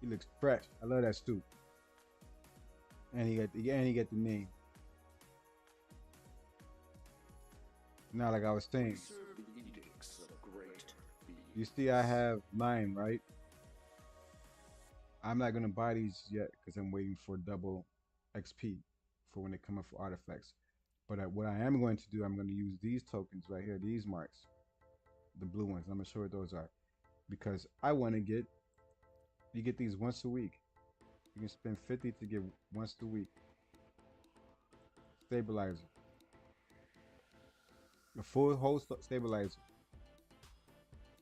He looks fresh. I love that stoop. And he got the name. Now, like I was saying, you see, I have 9, right? I'm not gonna buy these yet because I'm waiting for double XP for when they come up for artifacts. But what I am going to do, I'm going to use these tokens right here, these marks, the blue ones. I'm gonna show you what those are because I want to get. You get these once a week. You can spend 50 to get once a week. Stabilizer. A full whole stabilizer.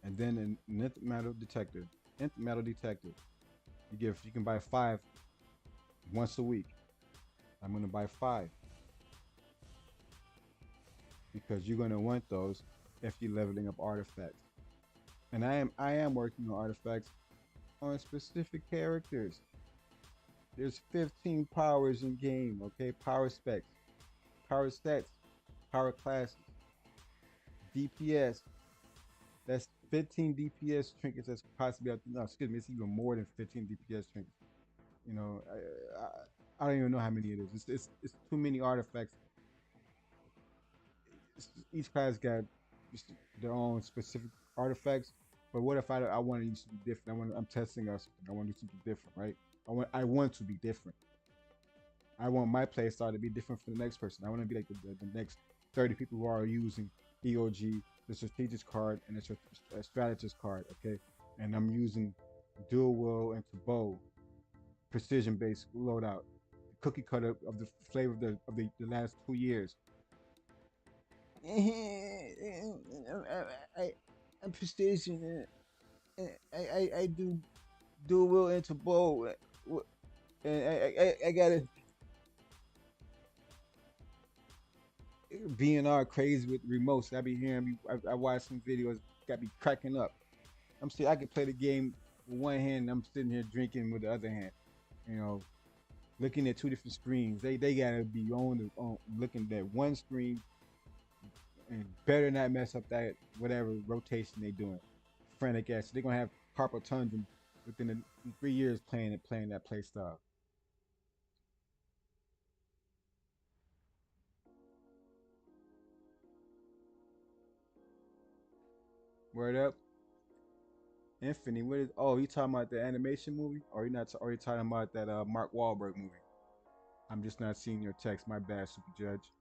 And then an nth metal detector. You can buy 5 once a week. I'm gonna buy 5. Because you're gonna want those if you're leveling up artifacts. And I am working on artifacts on specific characters. There's 15 powers in game, okay? Power specs, power stats, power classes, DPS. That's 15 DPS trinkets that's possibly out there. No, excuse me, it's even more than 15 DPS trinkets. You know, I don't even know how many it is. It's too many artifacts. Each class got their own specific artifacts. But what if I want to use something different? I'm testing out something. I want to do something different, right? I want to be different. I want my playstyle to be different from the next person. I want to be like the next 30 people who are using EOG, the strategist card, and the strategist card, okay? And I'm using dual will and to bow, precision-based loadout, cookie cutter of the flavor of the last 2 years. I'm precision. I do dual will into bow. And I gotta VNR crazy with remotes. I be hearing I watch some videos, got me cracking up. I'm saying I can play the game with one hand and I'm sitting here drinking with the other hand. You know, looking at 2 different screens. They gotta be on looking at one screen and better not mess up that whatever rotation they doing. Frantic ass. They're gonna have carpal tunnel within 3 years playing that play style. Word up. Infinity. What is? Oh, you talking about the animation movie, or you not? Or you talking about that Mark Wahlberg movie? I'm just not seeing your text. My bad, Super Judge.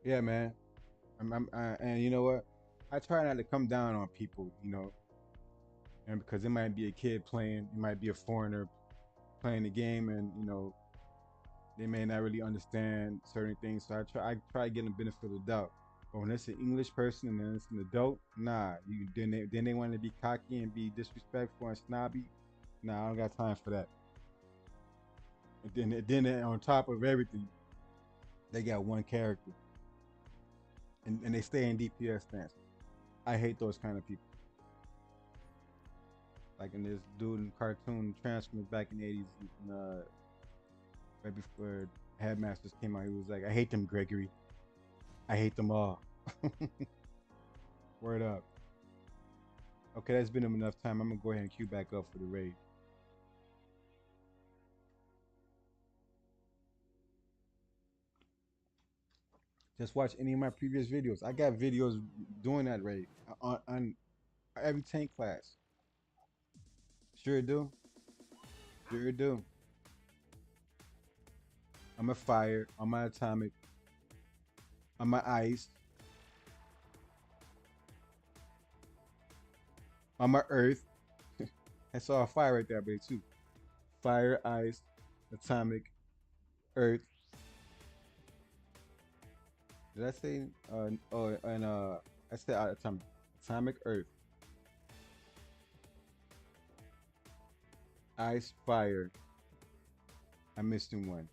Yeah, man. And you know what? I try not to come down on people, and because it might be a kid playing, it might be a foreigner playing the game, and they may not really understand certain things. So I try getting the benefit of the doubt. But when it's an English person and then it's an adult, nah, then they want to be cocky and be disrespectful and snobby. Nah, I don't got time for that. And then on top of everything, they got one character, and they stay in DPS stance. I hate those kind of people. Like in this dude in cartoon Transformers back in the 80s, right before Headmasters came out, he was like, I hate them, Gregory. I hate them all. Word up. Okay, that's been enough time. I'm gonna go ahead and queue back up for the raid. Just watch any of my previous videos. I got videos doing that raid on every tank class. Sure do. Sure do. I'm a fire. I'm my atomic. I'm my ice. I'm my earth. I saw a fire right there, baby, too. Fire, ice, atomic, earth. Did I say? Oh, and I said atomic, earth, ice, fire. I'm missing one.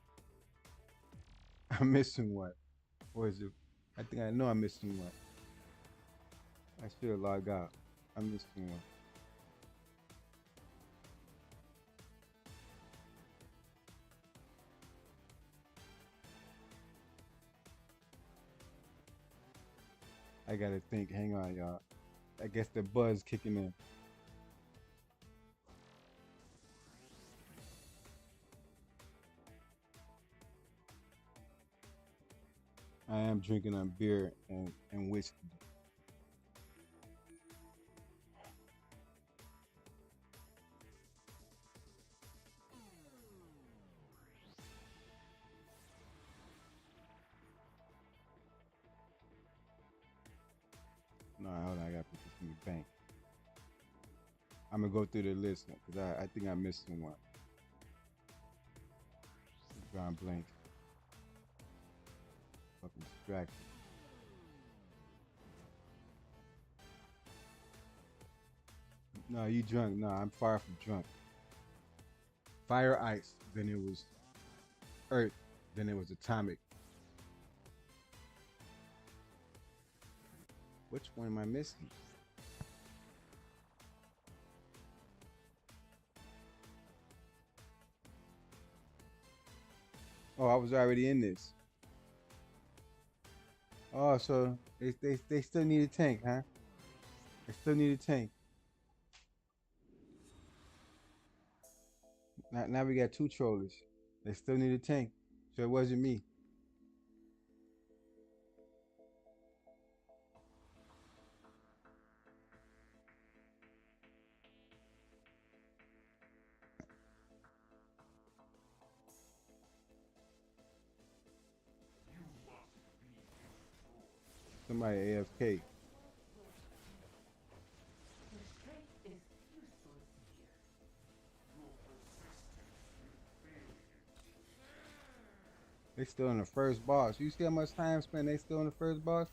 I'm missing one. What is it? I think I know I'm missing one. I should have logged out. I'm missing one. I gotta think. Hang on, y'all. I guess the buzz kicking in. I am drinking on beer and whiskey. No, hold on. I gotta put this in the bank. I'm gonna go through the list because I think I'm missing one. Drawing blank. Fucking distraction. No, you drunk. No, I'm far from drunk. Fire, ice. Then it was earth. Then it was atomic. Which one am I missing? Oh, I was already in this. Oh, so they still need a tank, huh? They still need a tank. Now we got two trollers. They still need a tank. So it wasn't me. Somebody AFK. They still in the first boss. You see how much time spent they still in the first boss?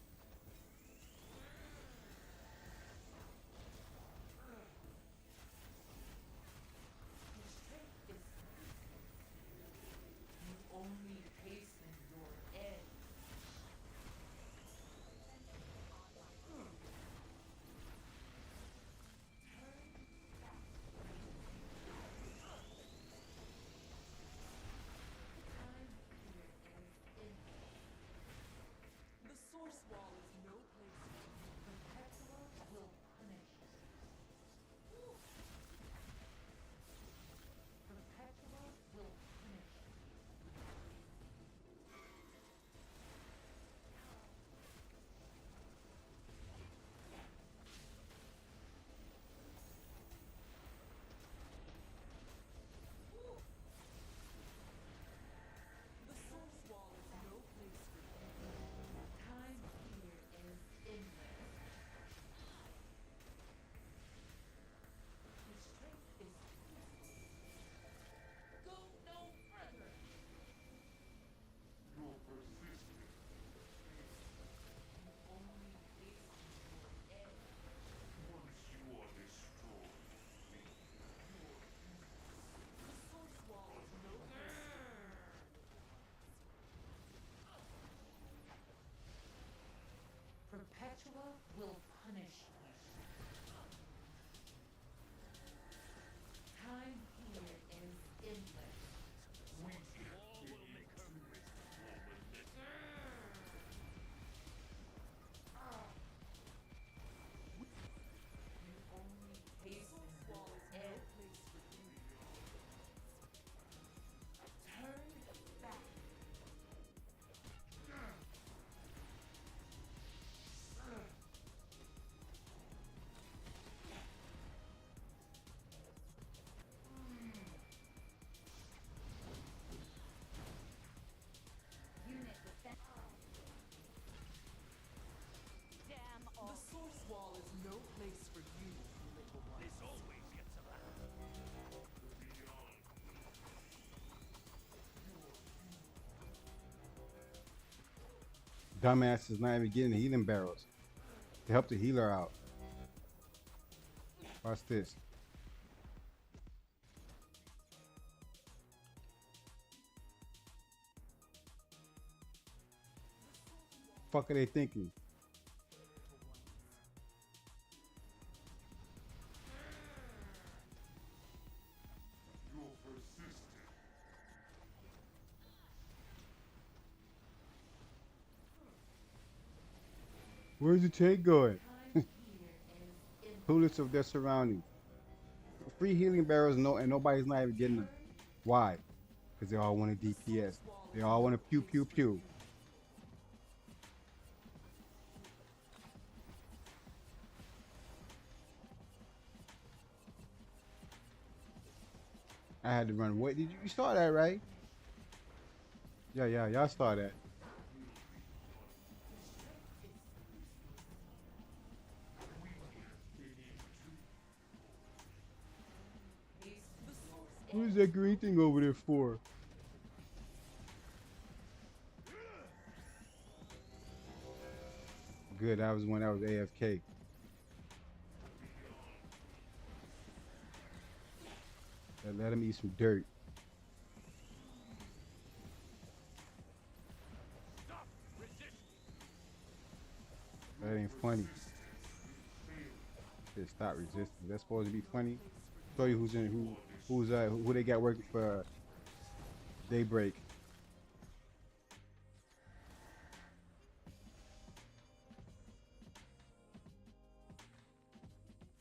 The source wall Perpetua will punish you. Time here is endless. You only hasten the end. Turn back. Unit defense. Damn The all. source wall is no place for you, little one. This always gets around. Dumbass is not even getting healing barrels to help the healer out. Watch this. Fuck are they thinking? Where's the tank going? Time here is endless. Clueless of their surroundings. Free healing barrels, and nobody's not even getting them. Why? Because they all want a DPS. They all want to pew pew pew. I had to run. What did you saw that, right? Yeah, y'all saw that. What is that green thing over there for? Good, that was when I was AFK. Let him eat some dirt. That ain't funny. Just stop resisting. That's supposed to be funny. Show you who they got working for Daybreak.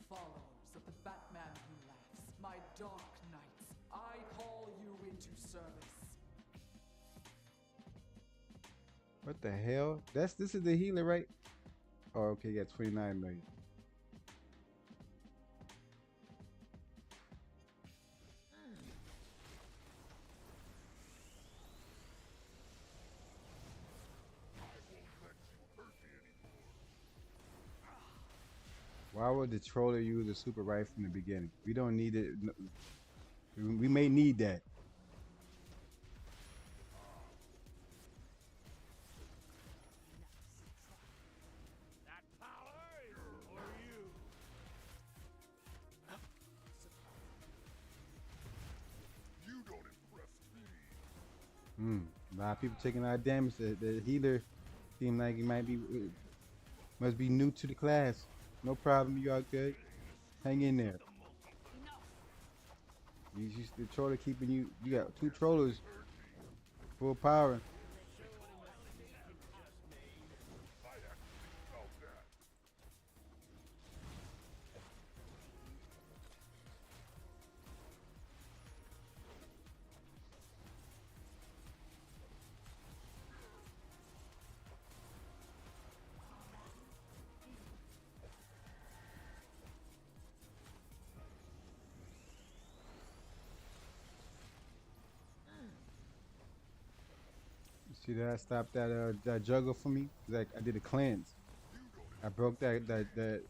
Followers of the Batman who laughs, my dark knights, I call you into service. What the hell? This is the healer, right? Oh, okay, got 29 million. Why would the troller use a super rifle in the beginning? We don't need it. We may need that. That power is for you. You don't impress me. A lot of people taking a lot of damage. The healer seemed like he must be new to the class. No problem, you all good. Hang in there. The troller keeping you. You got 2 trollers, full power. See that I stopped that juggle for me? Like I did a cleanse. I broke that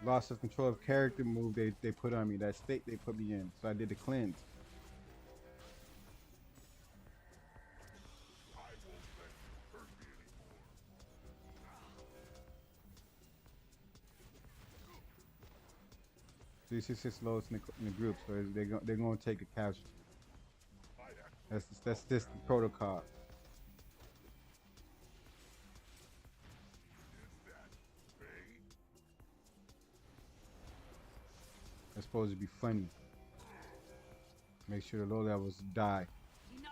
loss of control of character move they put on me, that state they put me in. So I did the cleanse. These is lowest in the group, so they're gonna take a casualty. That's just the protocol. supposed to be funny. Make sure the low levels die. Enough.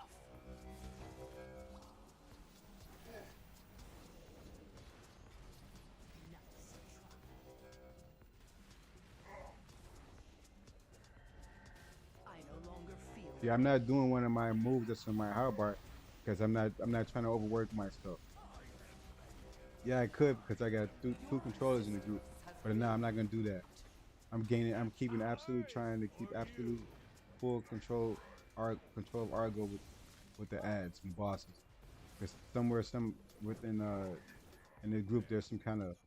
I no longer feel. See, I'm not doing one of my moves that's on my hotbar because I'm not trying to overwork myself. Yeah, I could because I got two controllers in the group, but no, I'm not gonna do that. I'm keeping absolute, trying to keep absolute full control, control of Argo with the ads and bosses. Because some within in the group there's some kind of,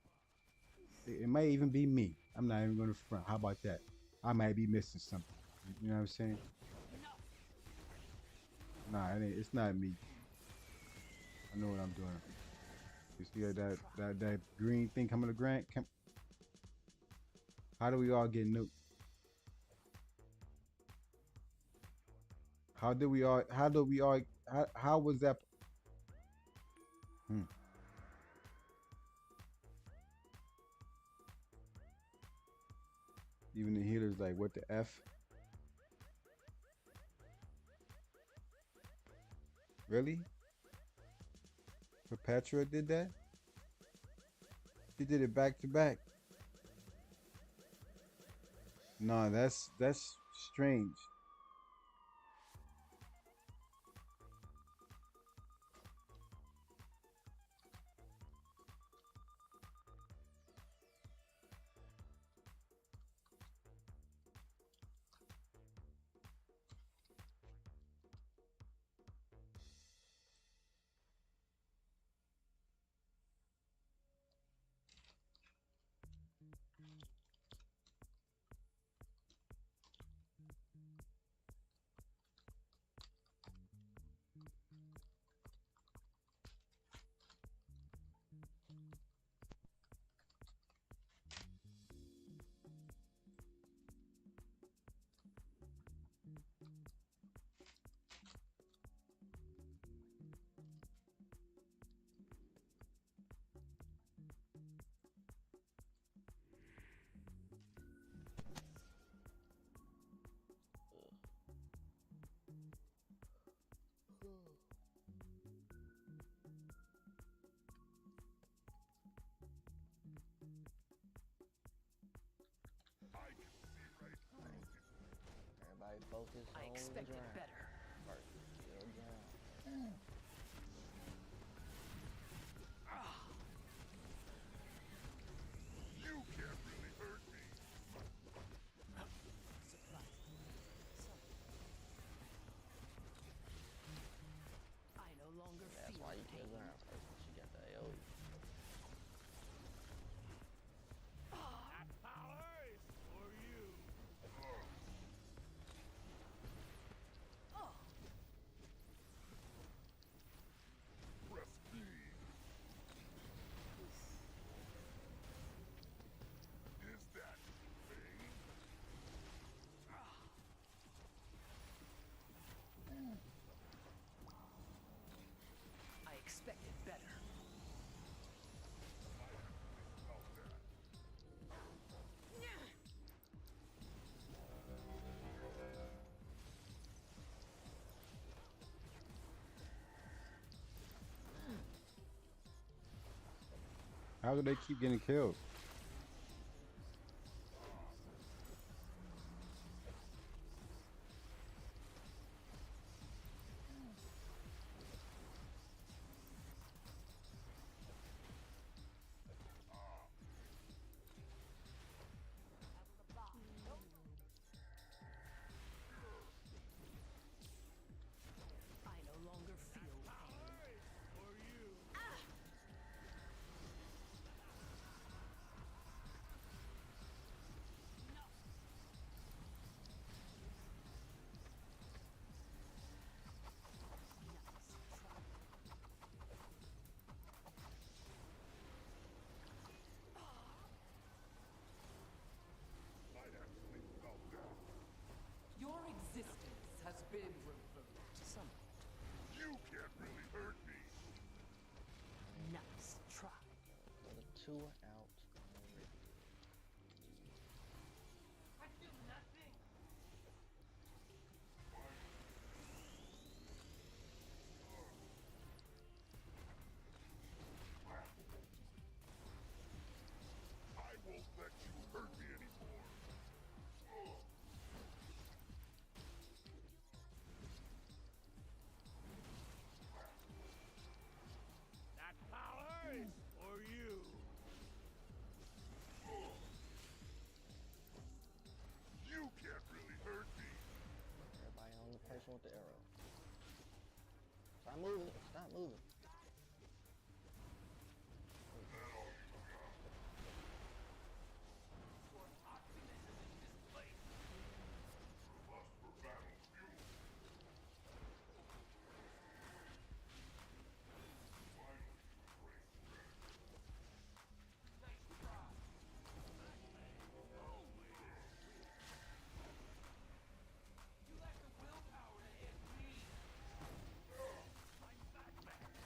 it might even be me. I'm not even gonna front. How about that? I might be missing something. You know what I'm saying? Nah, it's not me. I know what I'm doing. You see that green thing coming to Grant? How do we all get nuked? How did we all? How was that? Hmm. Even the healers like, what the F? Really? Perpetua did that? She did it back to back. No, that's strange. Everybody focus I on the expected ground. better. First, kill ground. You can't really hurt me. I no longer That's feel why you pain. kill ground first. She got the AoE. That power is for you. Prestige. Is that pain? I expected better. How do they keep getting killed? I no longer feel pain. For you. Might actually felt that. Your existence has been revoked. You can't really hurt me. Nice try. So the 2 out already. I do not first one with the arrow. Stop moving. Stop moving.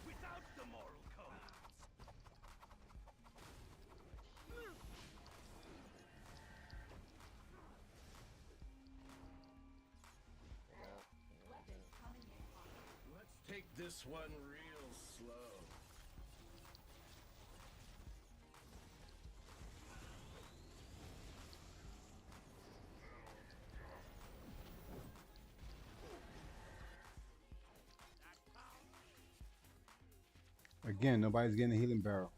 Without the moral codes. Weapon coming in hot. Let's take this one real slow. Again, nobody's getting a healing barrel.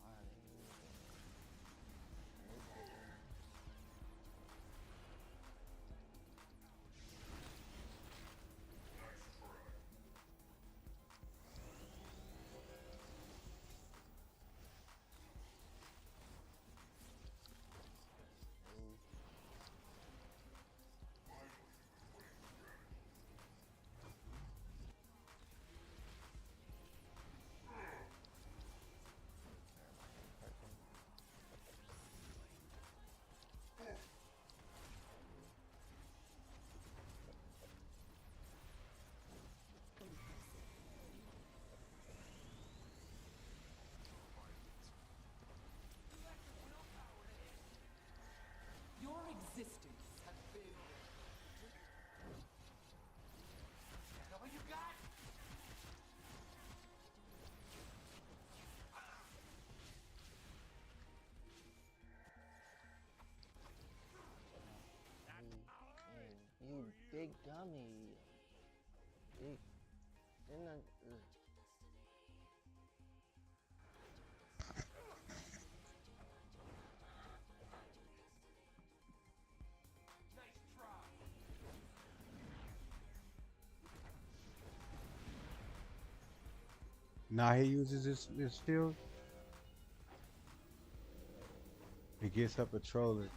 Why are they moving? Your existence has been. All you got? You big dummy. Big. Didn't I? Nice try. Now he uses his shield. He gets up a troller.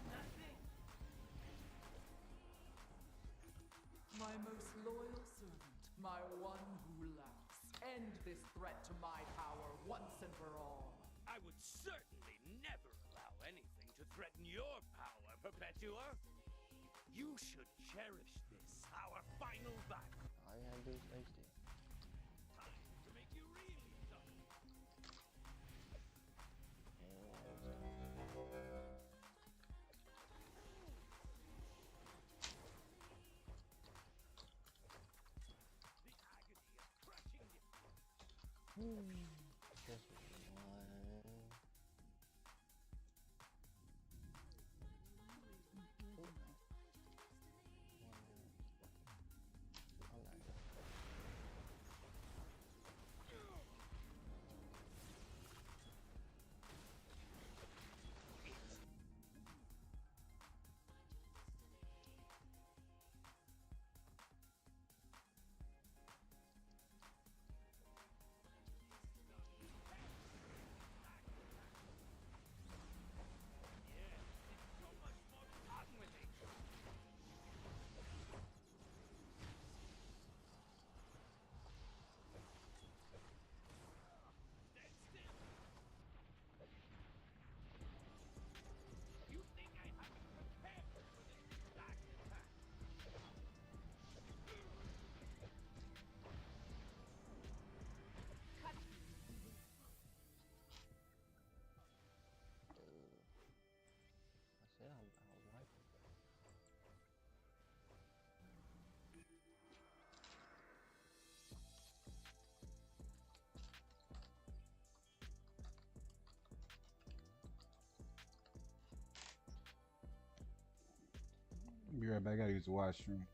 My most loyal servant, my one who laughs. End this threat to my power once and for all. I would certainly never allow anything to threaten your power, Perpetua. You should cherish this, our final battle. All you had to do is stay still. Time to make you really tough. The agony of crushing you. Just one. So much more fun with it. Stand still. You think I haven't prepared for this exact attack? I said I was right. Be right back. I gotta use the washroom.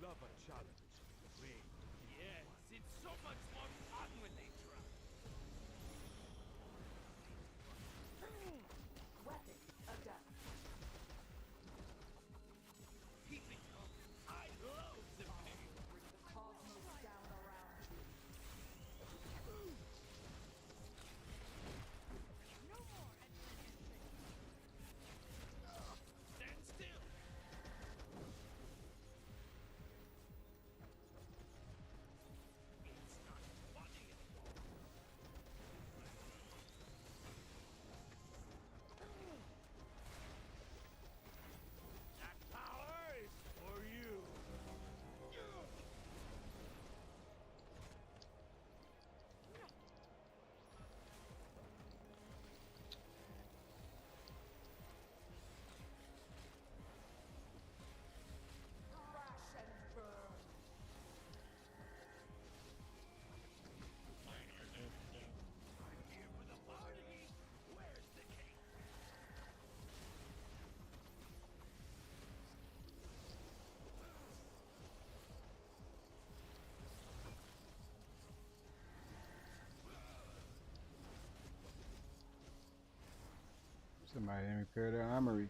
love a challenge. Wait. Yes, it's so much more fun when they try. Weapon adapt. Keep it going. I love the pain. Bring the cosmos down around you. No more stand still. It's not funny anymore. That power is for you. Crash and burn. I'm here for the party. Where's the cake? Somebody didn't repair their armory.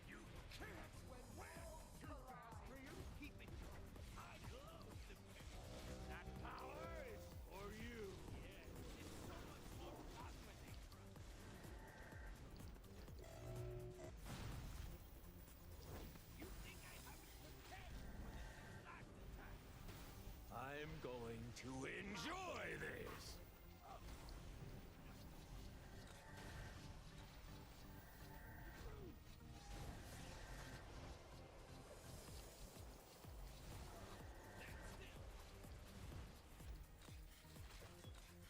You can't win. Too fast for you. Keep it going. I love the pain. That power is for you. Yes, it's so much more fun when they try. You think I haven't prepared for this exact attack? I'm going to enjoy this.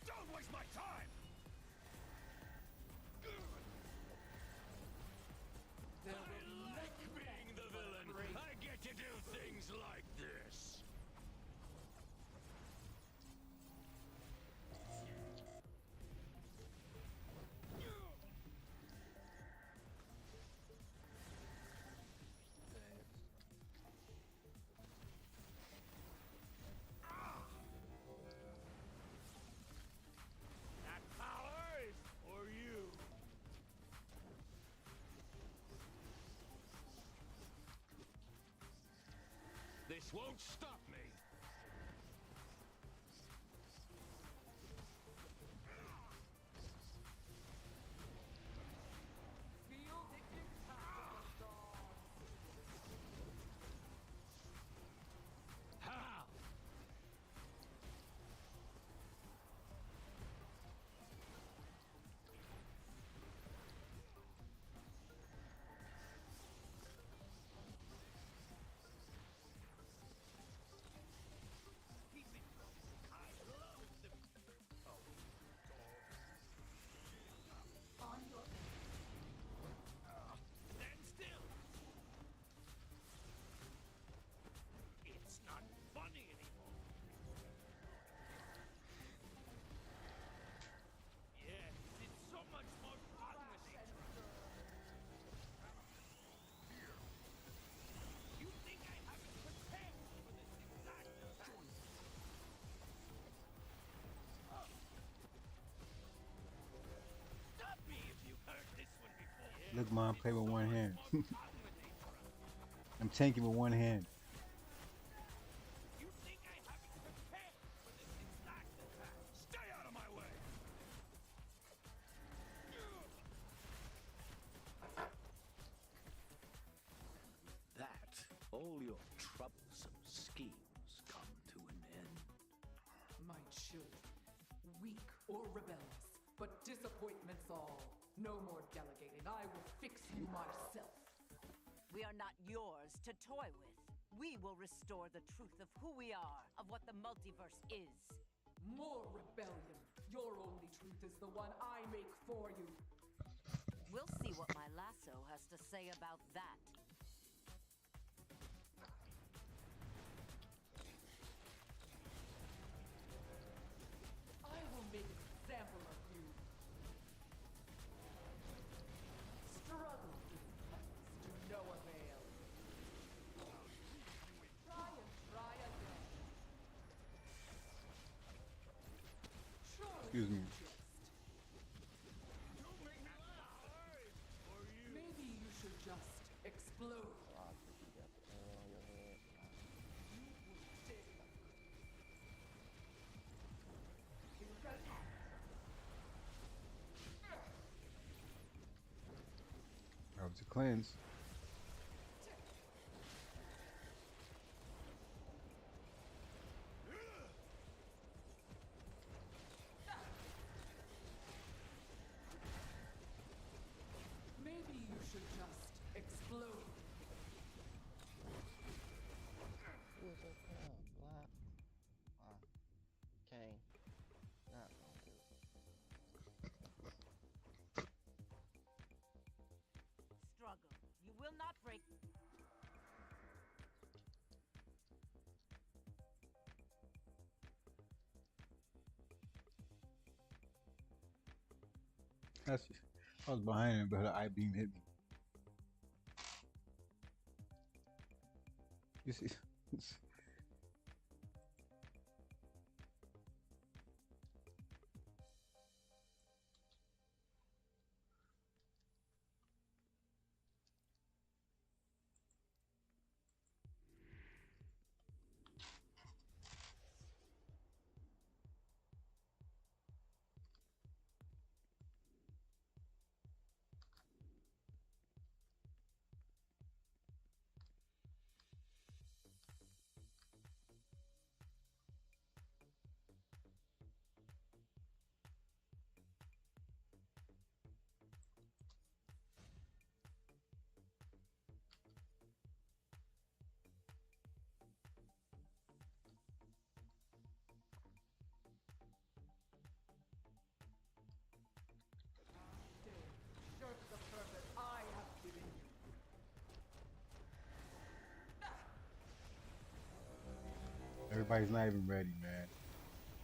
Don't waste my time! There I will be like nothing being left the but villain. great. I get to do things like this. That power is for you. This won't stop me. Feel the impact of the gods. How? Keep it going. I love the. Oh, On your stand still. It's not funny anymore. Yes, it's so much more fun when they try. You think I haven't prepared for this exact attack? Stop me if you've heard this one before. Yes, Look, Mom, it's play with so one much hand. more fun when they try. I'm tanking with one hand. You think I haven't prepared for this exact attack? Stay out of my way! That, all your troublesome schemes come to an end. My children, weak or rebellious, but disappointments all. No more delegating. I will fix you myself. We are not yours to toy with. We will restore the truth of who we are, of what the multiverse is. More rebellion. Your only truth is the one I make for you. We'll see what my lasso has to say about that. Excuse me. Maybe you should just explode. Ah, you got the arrow on your head. That was a cleanse. Maybe you should just explode. Who is up now? Black. Ah, Kane. Not gonna do it. Struggle. You will not break. That's, I was behind him, but the eye beam hit me. You see, Shirk the purpose I have given you. everybody's not even ready, man.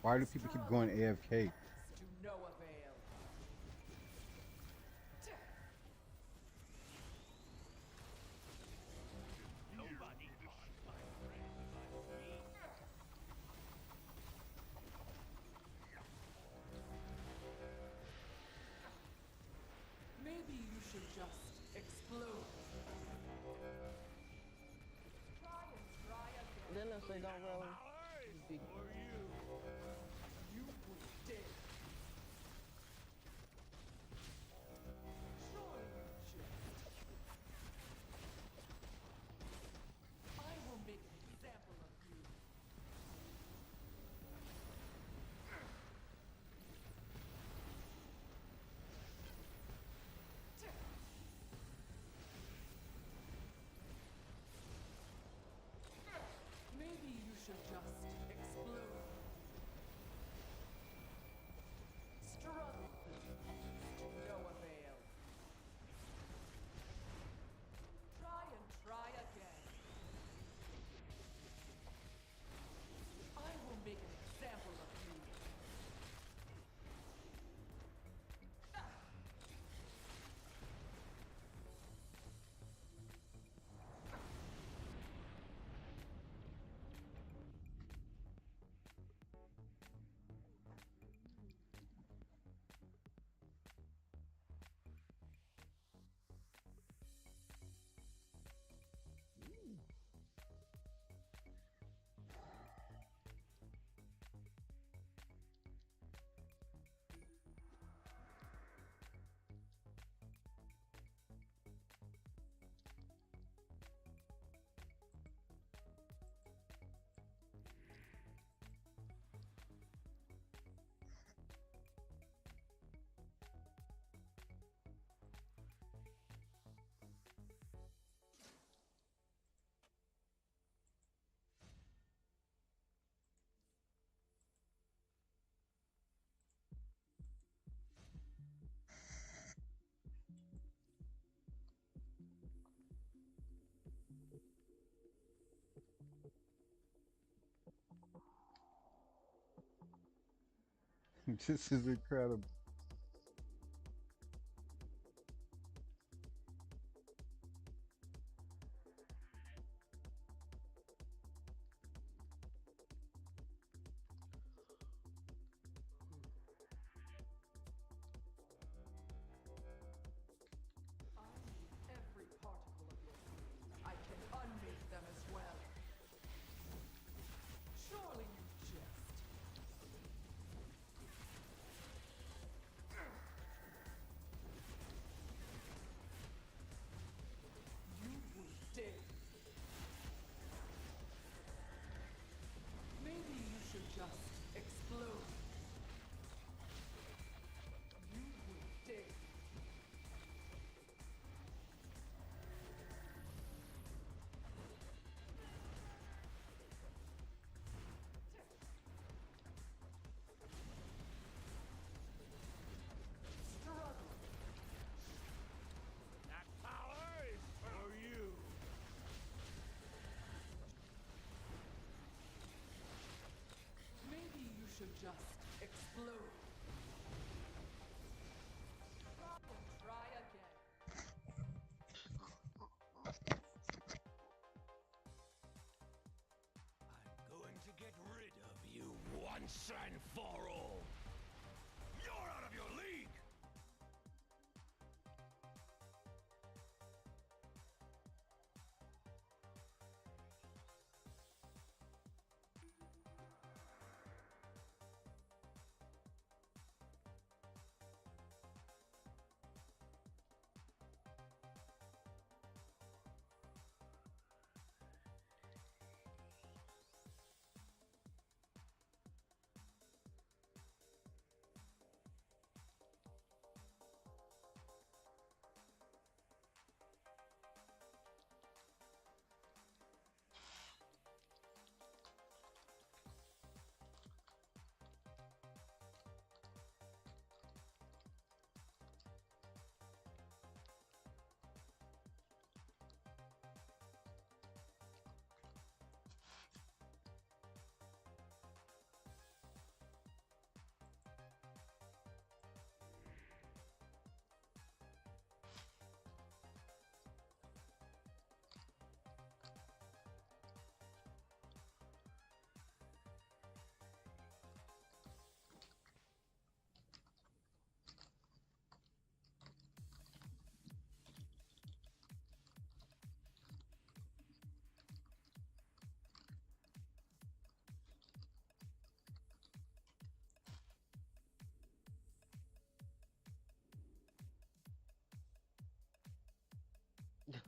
Why do people keep going AFK? To no avail. Nobody caught my friend but me. Maybe you should just explode. Try again. Didn't I say don't roll? Powers Big- or you? You will dead. Surely you just. I will make an example of you. Maybe you should just explode. Struggle. No avail. Try again. I will make an example of you. This is incredible. just explode. Try again. I'm going to get rid of you once and for all. You're out of your league!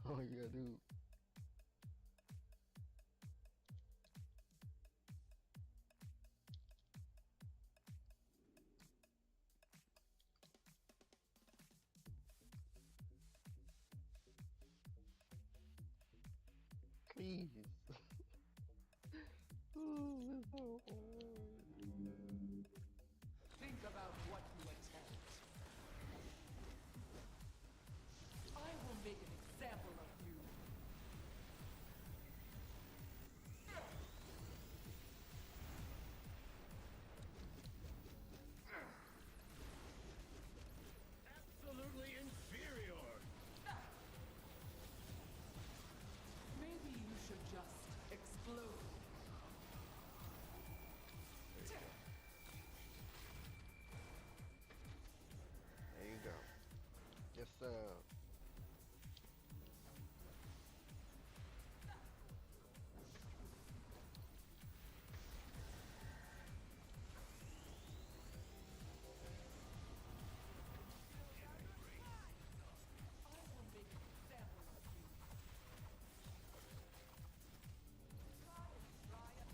Oh, you gotta do. Please. Ooh, it's so hard. Think about what you attempt. I will make an example of you. Absolutely inferior. Maybe you should just explode. There you go. Yes, sir.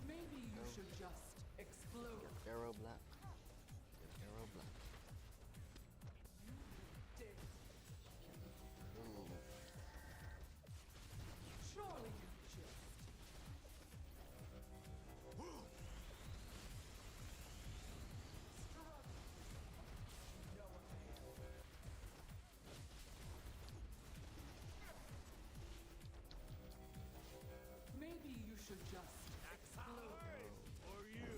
Maybe you should just explode. Get arrow black. Get arrow black. Dare. Ooh. Surely you just. No avail. Maybe you should just explode. Or you!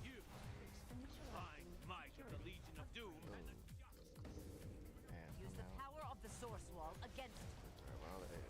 You! Find might of the Legion of Doom and the And Use the come out. power of the source wall against it. Well, it is.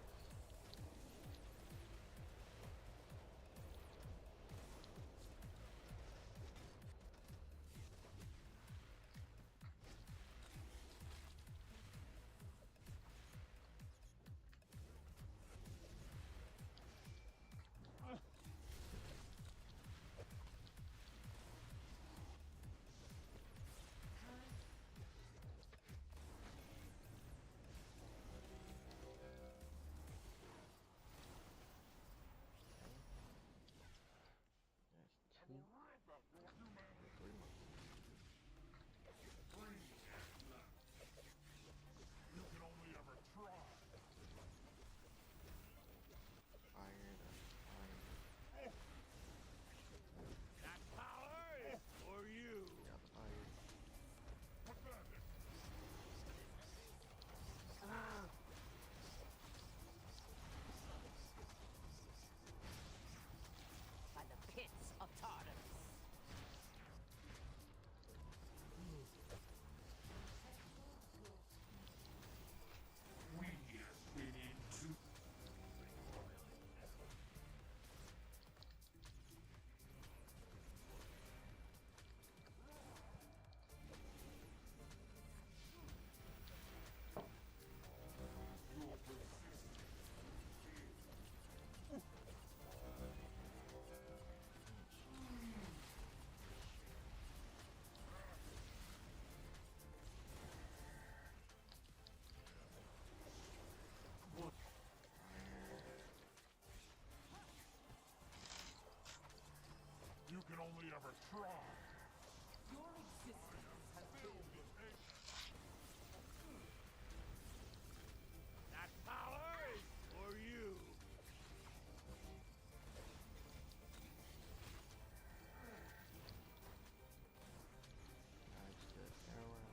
only ever tried. Your existence has been That power is for you. Dodge the arrow.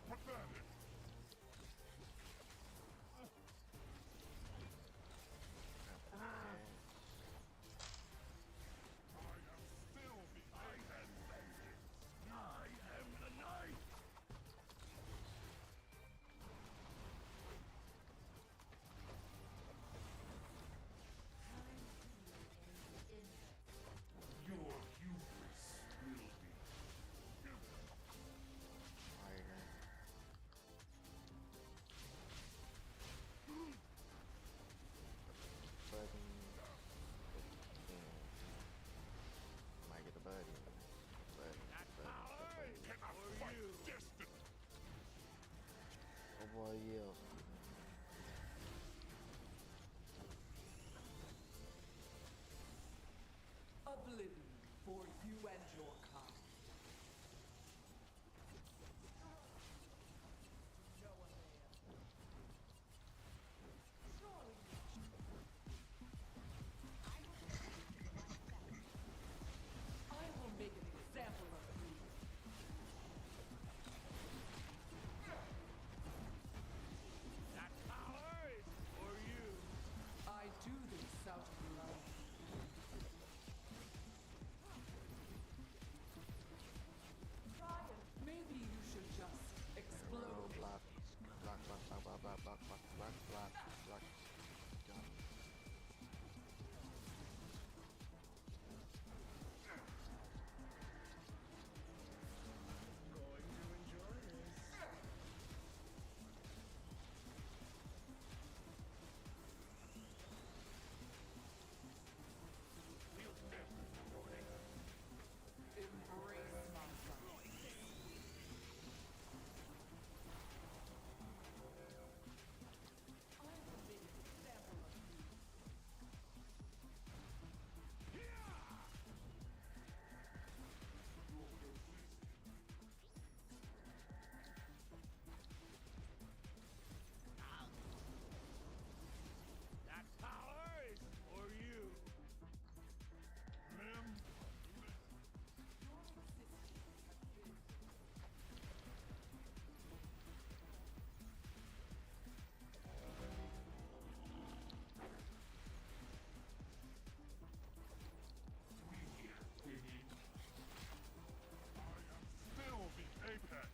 Pathetic. I am still the Apex. I am the knight. Your hubris will be Fire. Button. Might get the button. That power is for you. distant. Oh boy, yeah. oblivion for you and your kind. I will make an example of you. That power is for you. I do this out of love. Maybe you should just Arrow, explode. block. Block, block, block, block, block, block, block, block, block, block. Got him. Going to enjoy this. Embrace my love. I will make an example of you. That power is for you. Limb. I am still the Apex.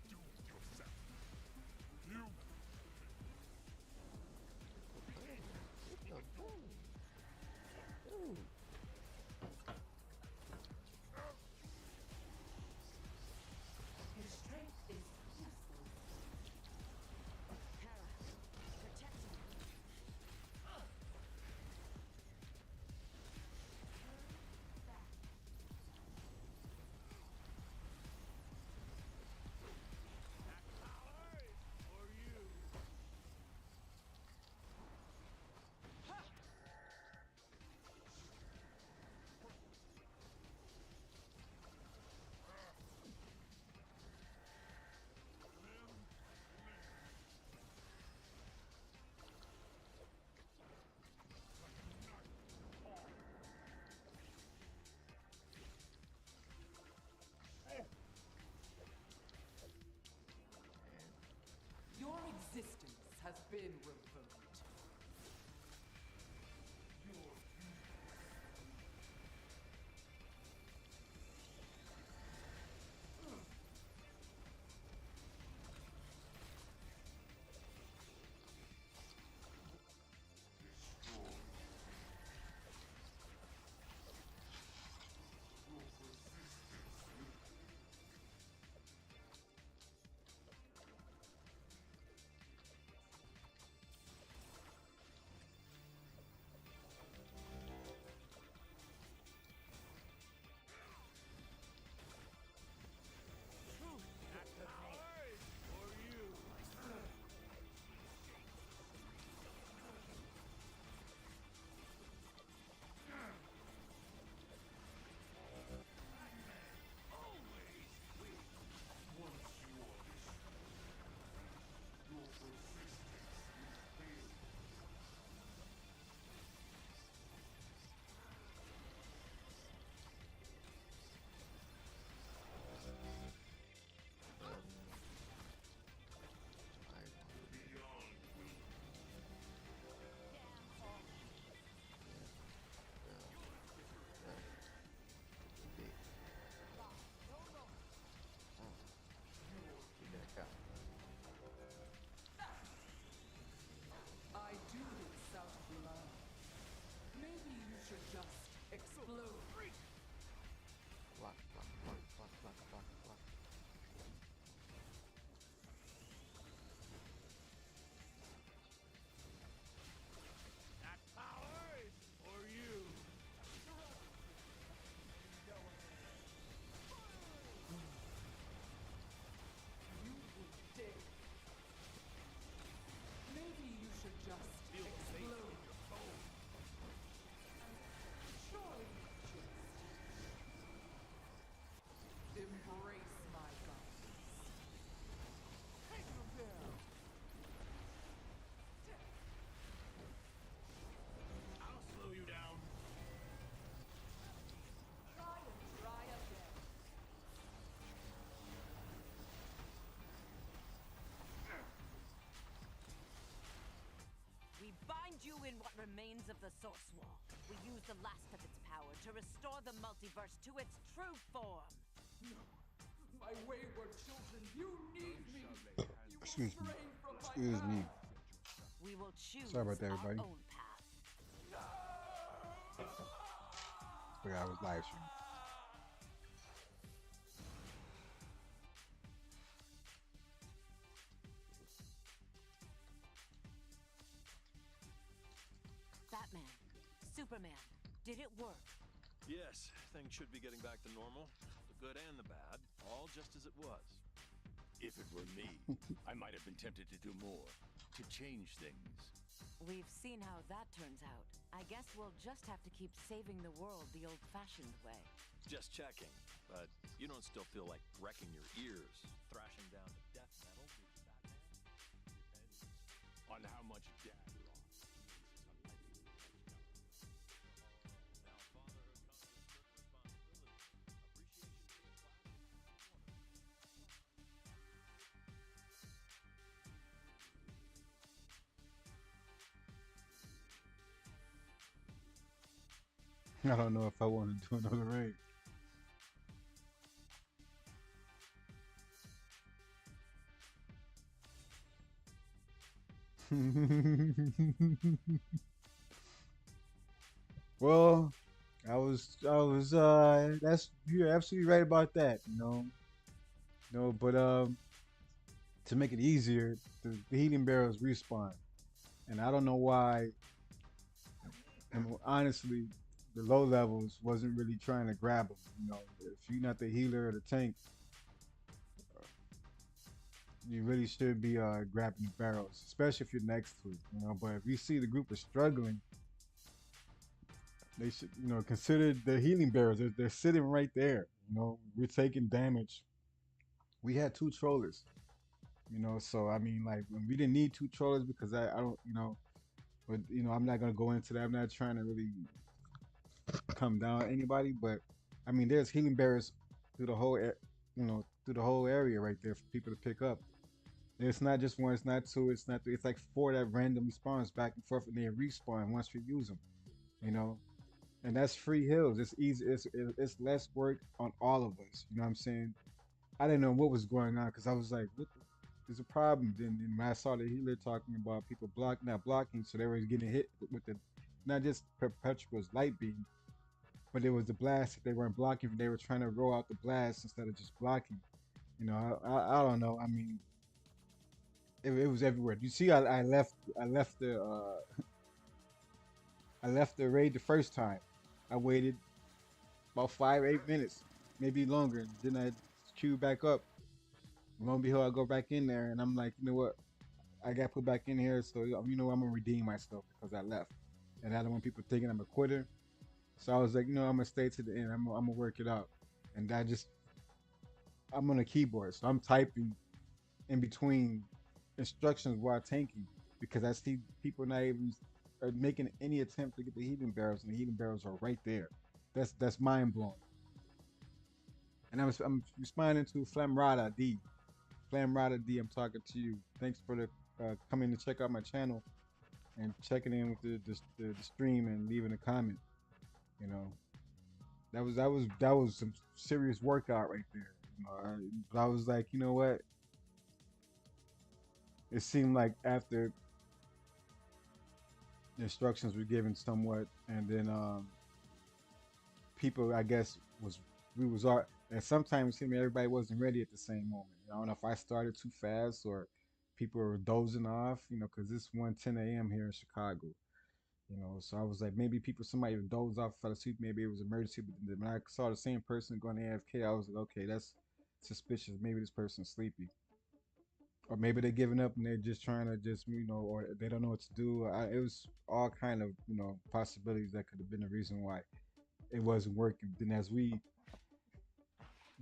Do it yourself. You. Get the button. Dude. His strength is useful. Hera, protect me. That power is for you. Your existence has been revoked. remains of the Source Wall. We use the last of its power to restore the multiverse to its true form. No, my wayward children, you need me. You will Excuse me. stray from my Excuse me. path. We will choose Sorry about that, our everybody. own path. Forgot I was live streaming. Batman, Superman, did it work? Yes, things should be getting back to normal. The good and the bad, all just as it was. If it were me, I might have been tempted to do more, to change things. We've seen how that turns out. I guess we'll just have to keep saving the world the old-fashioned way. Just checking, but you don't still feel like wrecking your ears, thrashing down the death metal to Batman? Depends. On how much Dad lost. Now, fatherhood comes with certain responsibilities. Appreciation for the I don't know if I want to do another raid. Well, that's you're absolutely right about that, you know. No, but to make it easier, the heating barrels respawn, and I don't know why. And honestly, the low levels wasn't really trying to grab them. You know, if you're not the healer or the tank, you really should be grabbing the barrels, especially if you're next to it. You know, but if you see the group is struggling, they should, you know, consider the healing barrels. They're sitting right there. You know, we're taking damage. We had two trollers. You know, so I mean, like, when we didn't need two trollers because I don't, you know, but you know, I'm not gonna go into that. I'm not trying to really come down on anybody, but I mean, there's healing barriers through the whole, you know, through the whole area right there for people to pick up. And it's not just one, it's not two, it's not three, it's like four that randomly spawns back and forth and they respawn once we use them, you know. And that's free hills. It's easy. It's less work on all of us. You know what I'm saying? I didn't know what was going on because I was like, what the, there's a problem. Then when I saw the healer talking about people not blocking, so they were getting hit with the not just perpetual's light beam, but it was the blast that they weren't blocking. They were trying to roll out the blast instead of just blocking. You know, I don't know. I mean, it was everywhere. You see, I left the I left the raid the first time. I waited about 5 8 minutes, maybe longer. Then I queue back up. Lo and behold, I go back in there, and I'm like, you know what? I got put back in here, so you know I'm gonna redeem myself because I left, and I don't want people thinking I'm a quitter. So I was like, you know, I'm gonna stay to the end. I'm gonna work it out, and I'm on a keyboard, so I'm typing in between instructions while tanking because I see people not even are making any attempt to get the healing barrels, and the healing barrels are right there. That's mind blowing. And I'm responding to Flamrada D. Flamrada D, I'm talking to you. Thanks for the coming to check out my channel and checking in with the stream and leaving a comment. You know, that was some serious workout right there. You know, I was like, you know what? It seemed like after the instructions were given somewhat, and then people, I guess, we was all, and sometimes it seemed like everybody wasn't ready at the same moment. I don't know if I started too fast or people were dozing off, you know, because it's 1:10 a.m. here in Chicago. You know, so I was like, maybe somebody dozed off, fell asleep, maybe it was emergency. But then when I saw the same person going AFK, I was like, okay, that's suspicious. Maybe this person's sleepy, or maybe they're giving up and they're just trying to just, you know, or they don't know what to do. It was all kind of, you know, possibilities that could have been the reason why it wasn't working. Then as we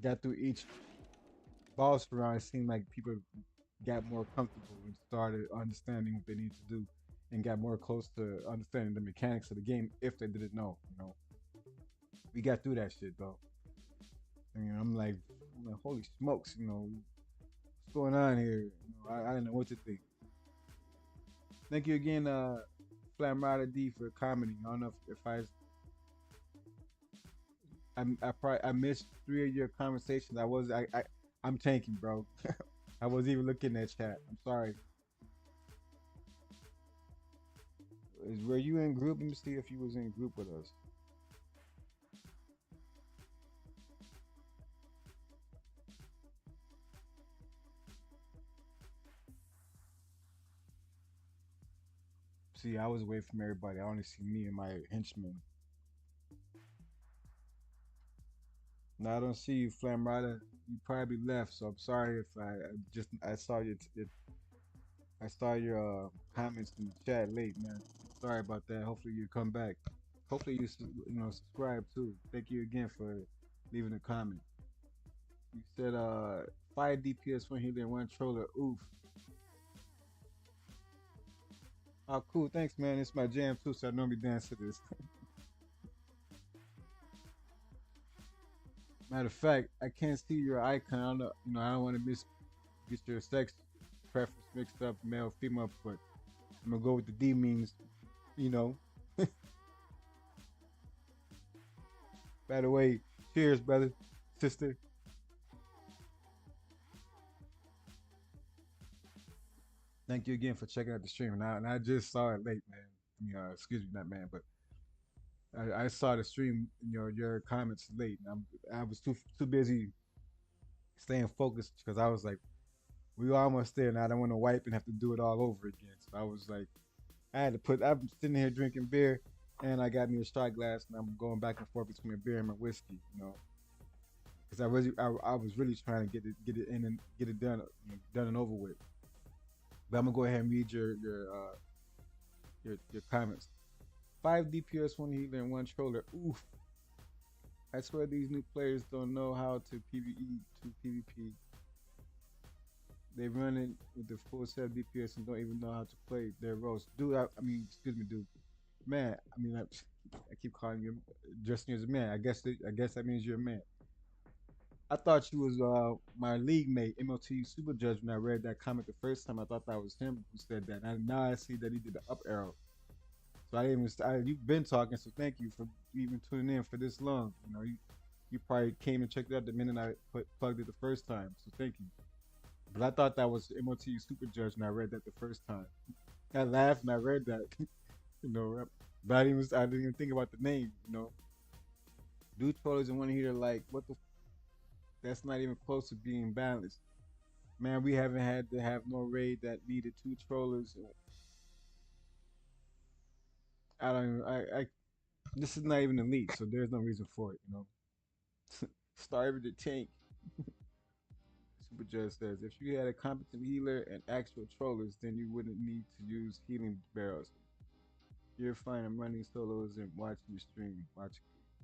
got through each boss round, it seemed like people got more comfortable and started understanding what they need to do and got more close to understanding the mechanics of the game if they didn't know, you know. We got through that shit though. I mean, I'm like, holy smokes, you know, what's going on here? You know, I didn't know what to think. Thank you again, Flamrada D for commenting. I don't know if I probably I missed 3 of your conversations. I'm tanking, bro. I wasn't even looking at chat. I'm sorry. Were you in group? Let me see if you was in group with us. See, I was away from everybody. I only see me and my henchmen. No, I don't see you, Flamrada. You probably left, so I'm sorry if I saw I saw your comments in the chat late, man. Sorry about that. Hopefully you come back. Hopefully subscribe too. Thank you again for leaving a comment. You said 5 DPS, 1 healer, and 1 troller. Oof. Oh, cool. Thanks, man. It's my jam too, so I normally dance to this. Matter of fact, I can't see your icon. I don't know. I don't want to get your sex preference mixed up, male, female, but I'm gonna go with the D means. You know. By the way, cheers, brother, sister. Thank you again for checking out the stream. And I just saw it late, man. Excuse me, not man, but I saw the stream. Your comments late. And I was too busy staying focused because I was like, we were almost there, and I don't want to wipe and have to do it all over again. So I was like, I'm sitting here drinking beer, and I got me a shot glass, and I'm going back and forth between a beer and my whiskey, because I was really trying to get it in and get it done, done and over with. But I'm gonna go ahead and read your comments. 5 DPS, 1 healer, and 1 troller. Oof. I swear these new players don't know how to PvE to PvP. They run it with the full set of DPS and don't even know how to play their roles. Dude, excuse me, dude. Man, I keep calling you, addressing you as a man. I guess that means you're a man. I thought you was my league mate, MLT Super Judge. When I read that comment the first time, I thought that was him who said that. And now I see that he did the up arrow. So you've been talking, so thank you for even tuning in for this long. You probably came and checked it out the minute I plugged it the first time. So thank you. But I thought that was MOT Super Judge when I read that the first time. I laughed when I read that, but I didn't even think about the name, Dude trollers and 1 heater, like, what the that's not even close to being balanced. Man, we haven't had to have no raid that needed 2 trollers. I don't even, this is not even elite, so there's no reason for it, Starve the tank. Super Judge says, if you had a competent healer and actual trollers, then you wouldn't need to use healing barrels. You're fine. I'm running solos and watching your stream.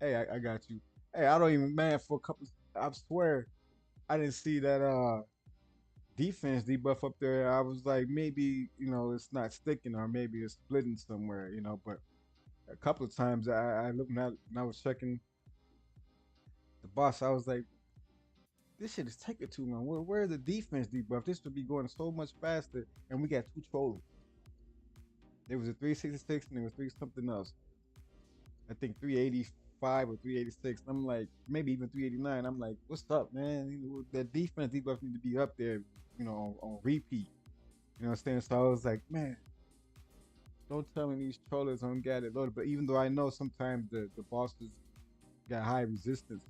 Hey, I got you. Hey, I don't even, man, for a couple, I swear, I didn't see that defense debuff up there. I was like, maybe, it's not sticking or maybe it's splitting somewhere, but a couple of times I looked when I was checking the boss, I was like, this shit is taking too long. Where's the defense debuff? This would be going so much faster, and we got 2 trollers. There was a 366 and there was 3 something else. I think 385 or 386. I'm like, maybe even 389. I'm like, what's up, man? That defense debuff need to be up there, on repeat. You know what I'm saying? So I was like, man, don't tell me these trollers don't get it loaded. But even though I know sometimes the bosses got high resistance,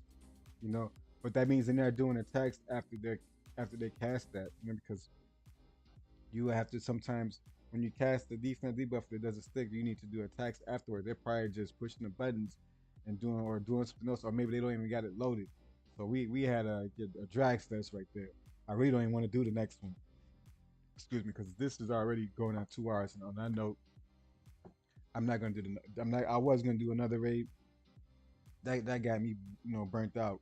but that means they're not doing attacks after they cast that, because you have to sometimes when you cast the defense debuff that doesn't stick, you need to do attacks afterward. They're probably just pushing the buttons and doing something else, or maybe they don't even got it loaded. So we had a drag fest right there. I really don't even want to do the next one. Excuse me, because this is already going on 2 hours. And on that note, I'm not gonna do I was gonna do another raid. That got me, burnt out.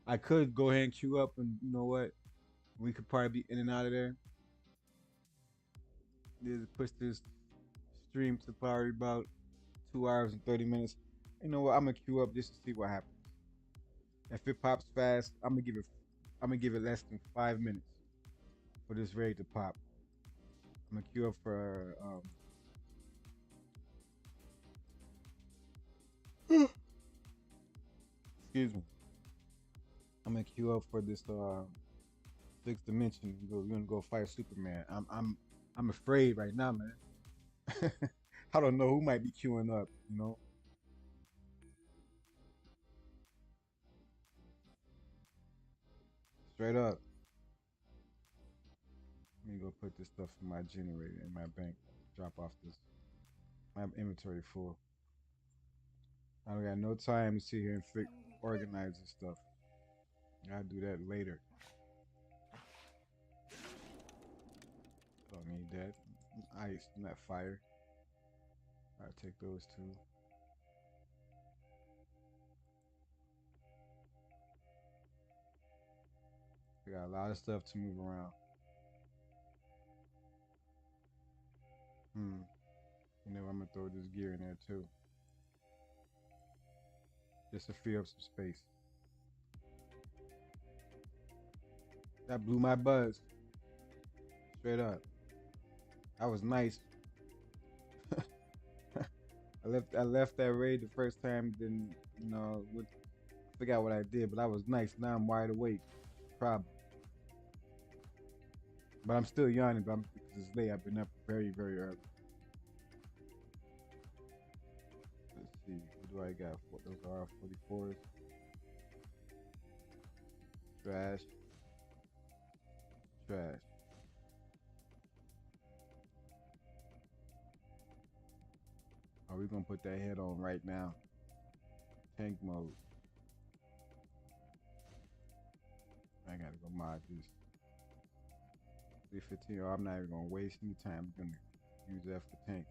I could go ahead and queue up, and you know what? We could probably be in and out of there. Push this stream to probably about 2 hours and 30 minutes. You know what? I'm gonna queue up just to see what happens. If it pops fast, I'm gonna give it less than 5 minutes for this raid to pop. I'm gonna queue up for Excuse me. I'm gonna queue up for this sixth dimension. We're gonna go fight Superman. I'm afraid right now, man. I don't know who might be queuing up. Straight up. Let me go put this stuff in my generator in my bank. Drop off this. My inventory full. I don't got no time to sit here and organize this stuff. I'll do that later. Don't need that. Ice, not fire. I'll take those two. We got a lot of stuff to move around. I'm gonna throw this gear in there too. Just to free up some space. That blew my buzz. Straight up. That was nice. I left that raid the first time, then I forgot what I did, but that was nice. Now I'm wide awake. Problem. But I'm still yawning, because it's late. I've been up very, very early. Let's see. What do I got? Those are R44s. Trash. Trash. Are we gonna put that head on right now? Tank mode. I gotta go mod this. 315. I'm not even gonna waste any time. I'm gonna use that for tank.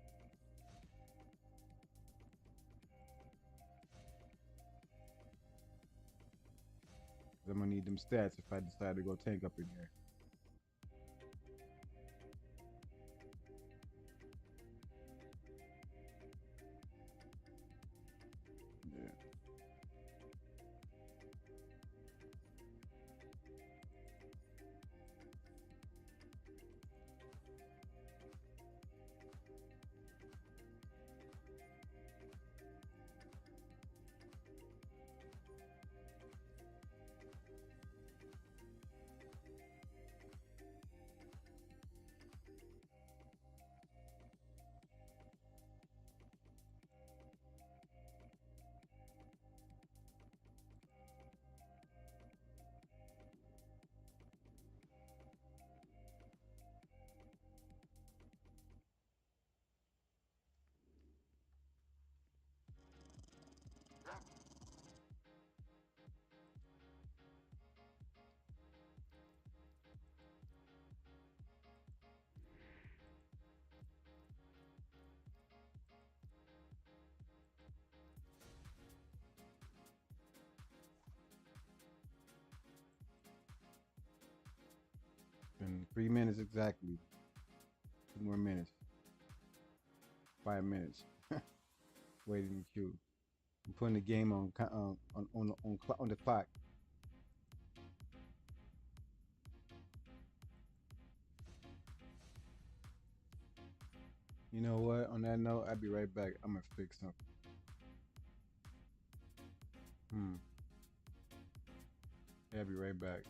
I'm gonna need them stats if I decide to go tank up in here. Yeah. In 3 minutes exactly. 2 more minutes. 5 minutes. Waiting in queue. I'm putting the game on the clock. You know what? On that note, I'll be right back. I'm gonna fix something. I'll be right back.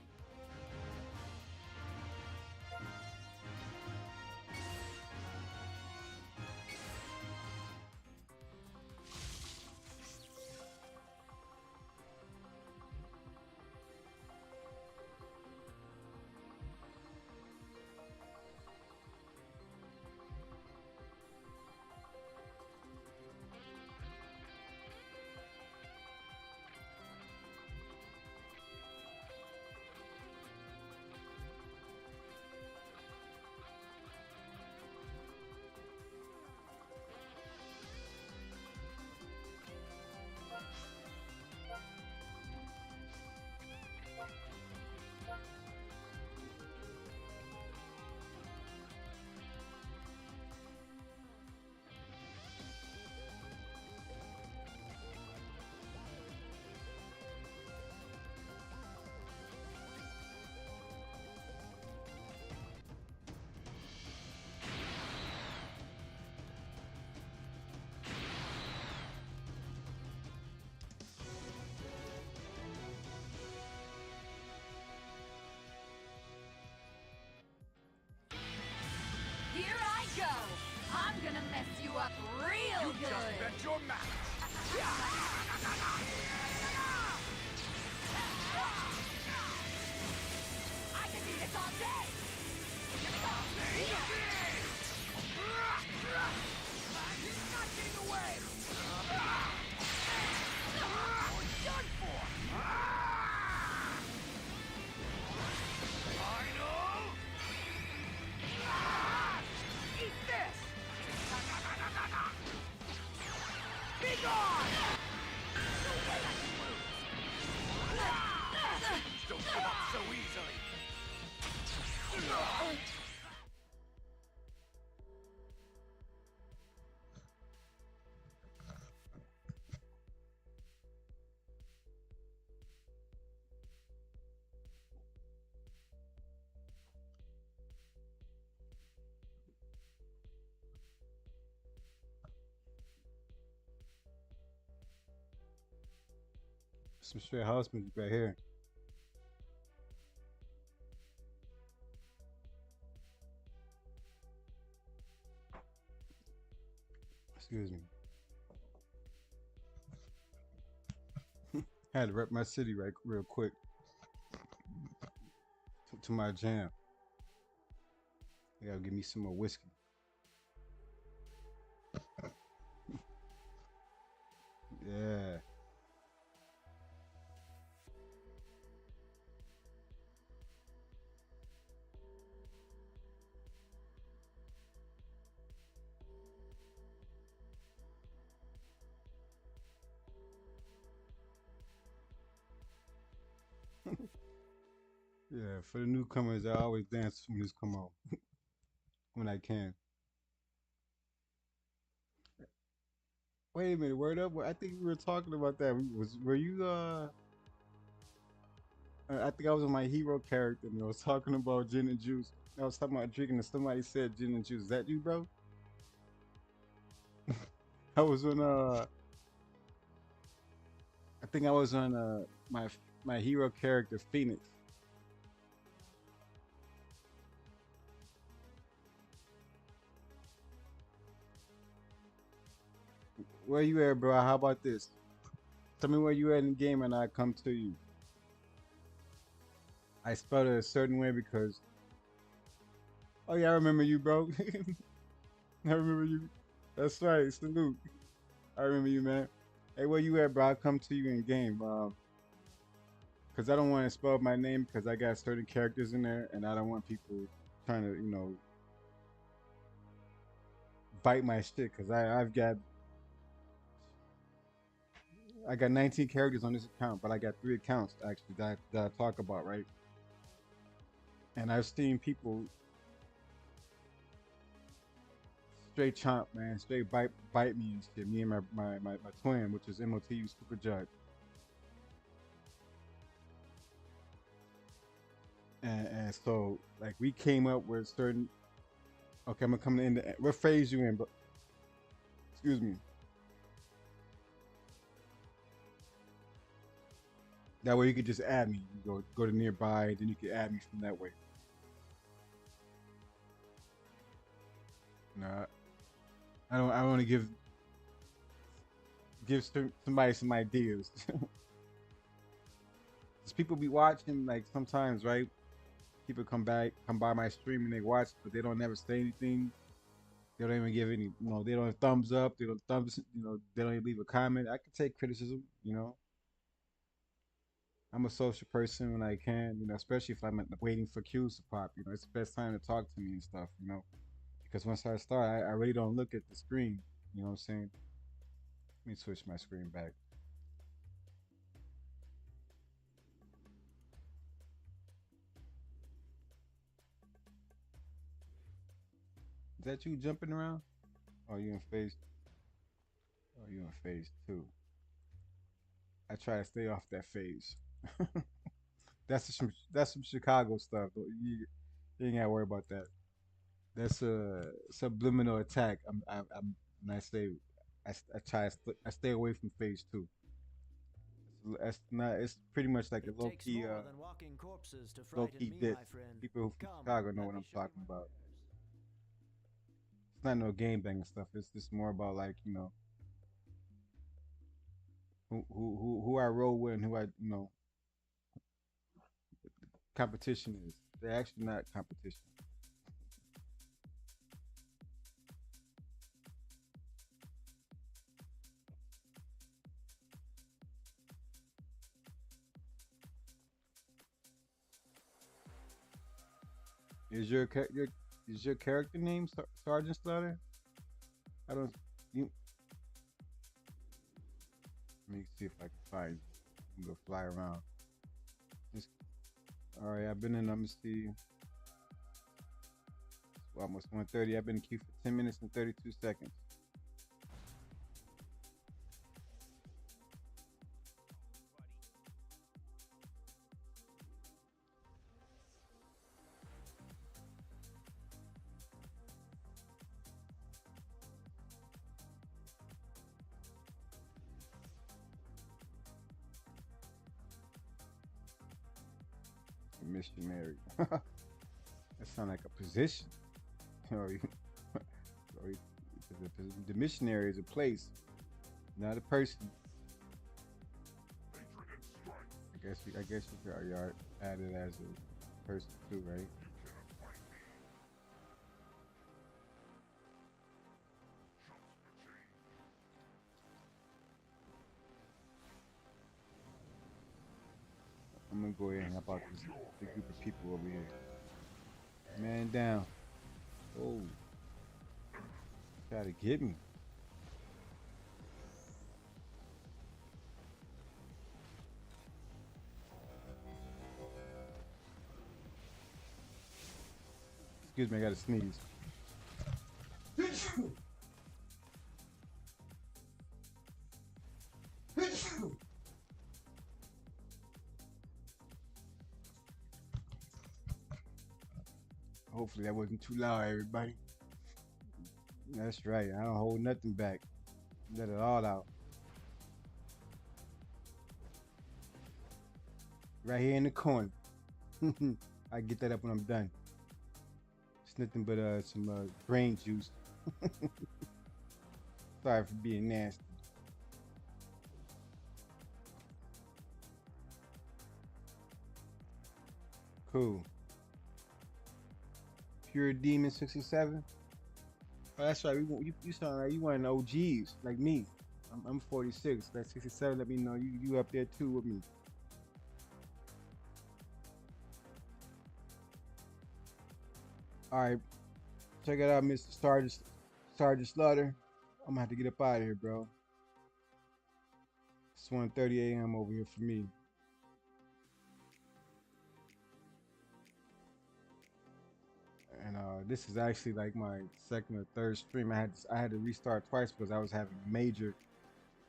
gonna mess you up real good. Just bet your match. I can do this all day. He's not getting away. You're done for. Final. Eat this. Be gone. No way I can lose. Don't give up so easily. Some straight house music right here. Excuse me. Had to rep my city right real quick to my jam. You gotta give me some more whiskey. Yeah. Yeah, for the newcomers, I always dance when this come on when I can. Wait a minute, word up. I think we were talking about that. Were you I think I was on my hero character and I was talking about gin and juice. I was talking about drinking and somebody said gin and juice. Is that you, bro? I was on I think I was on my hero character Phoenix. Where you at, bro? How about this? Tell me where you at in the game and I come to you. I spelled it a certain way because oh yeah, I remember you, bro. I remember you. That's right. Salute. I remember you, man. Hey, where you at, bro? I come to you in game. Cause I don't want to spell my name because I got certain characters in there, and I don't want people trying to, bite my shit. Cause I got 19 characters on this account, but I got 3 accounts actually that I talk about, right? And I've seen people straight chomp, man, straight bite me and shit. Me and my twin, which is MOTU Super Judge. And so like we came up with certain okay, I'm gonna come in the what phase you in, but excuse me. That way you could just add me. You go to nearby, then you can add me from that way. Nah, I don't want to give somebody some ideas. Cause people be watching like sometimes, right? People come by my stream and they watch, but they don't never say anything. They don't even give any, they don't thumbs up. They don't thumbs, they don't even leave a comment. I can take criticism. I'm a social person when I can, especially if I'm waiting for cues to pop. It's the best time to talk to me and stuff. Because once I start, I really don't look at the screen. You know what I'm saying? Let me switch my screen back. Is that you jumping around? Oh, you in phase? Oh, you in phase 2. I try to stay off that phase. That's some Chicago stuff. You ain't gotta worry about that. That's a subliminal attack. I'm and I say I try I stay away from phase 2. That's not. It's pretty much like a low key low key dit. People who from Chicago know what I'm talking about. It's not no game banging stuff. It's just more about like who I roll with and who I competition is. They're actually not competition. Is your character name Sergeant Slaughter? I don't. You. Let me see if I can find. You. I'm gonna fly around. Just, all right, I've been in. Let me see. Almost 1:30. I've been in queue for 10 minutes and 32 seconds. Missionary. That sounds like a position. Or the missionary is a place, not a person. I guess you could add it as a person too, right? I'm gonna go ahead and help out this big group of people over here. Man down. Oh, try to get me. Excuse me, I gotta sneeze. Hopefully that wasn't too loud, everybody. That's right. I don't hold nothing back. Let it all out. Right here in the corner. I get that up when I'm done. It's nothing but some brain juice. Sorry for being nasty. Cool. Pure Demon 67. Oh, that's right. You sound like you one of the OGs, like me. I'm 46. That 67. Let me know you up there too with me. All right, check it out, Mr. Sergeant Slaughter. I'm gonna have to get up out of here, bro. It's 1:30 a.m. over here for me. And this is actually like my second or third stream. I had to restart twice because I was having major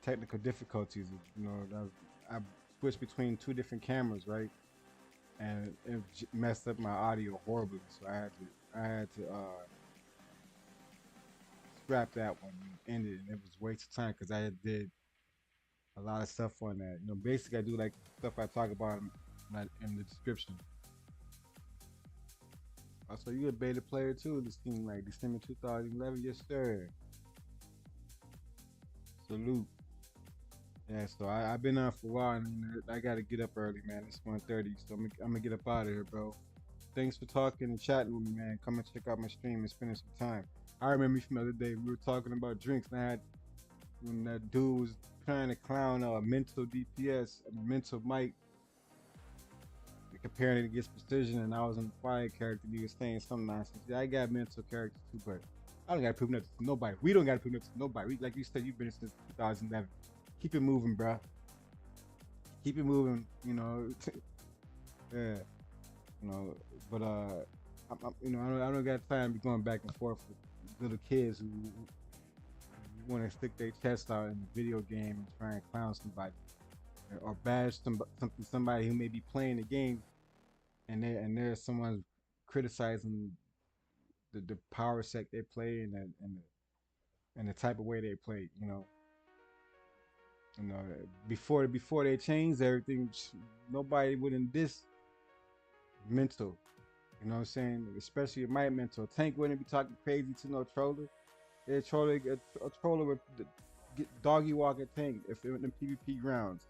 technical difficulties. You know, I switched between two different cameras, right? And it messed up my audio horribly. So I had to scrap that one and end it. And it was a waste of time because I did a lot of stuff on that. You know, basically I do like stuff I talk about in the description. Also, you a beta player too. This team like December 2011, yes sir. Salute. Yeah, so I've been on for a while, and I gotta get up early, man. It's 1:30, so I'm gonna get up out of here, bro. Thanks for talking and chatting with me, man. Come and check out my stream and spending some time. I remember you from the other day. We were talking about drinks, and when that dude was trying to clown mental DPS, mental Mike, comparing it against precision, and I was in the fire character. You was saying some nonsense. Yeah, I got mental characters too, but I don't gotta prove nothing to nobody. We don't gotta prove nothing to nobody. Like you said, you've been since 2011. Keep it moving, bro. Keep it moving. You know, yeah. You know, but I don't got time to be going back and forth with little kids who want to stick their chest out in a video game and try and clown somebody or bash somebody who may be playing the game, and there's someone criticizing the power set they play and the type of way they play. You know, before they changed everything, nobody wouldn't diss mental. You know what I'm saying? Especially my mental. Tank wouldn't be talking crazy to no troller. A troller, a troller would get doggy walk a tank if it went in PvP grounds.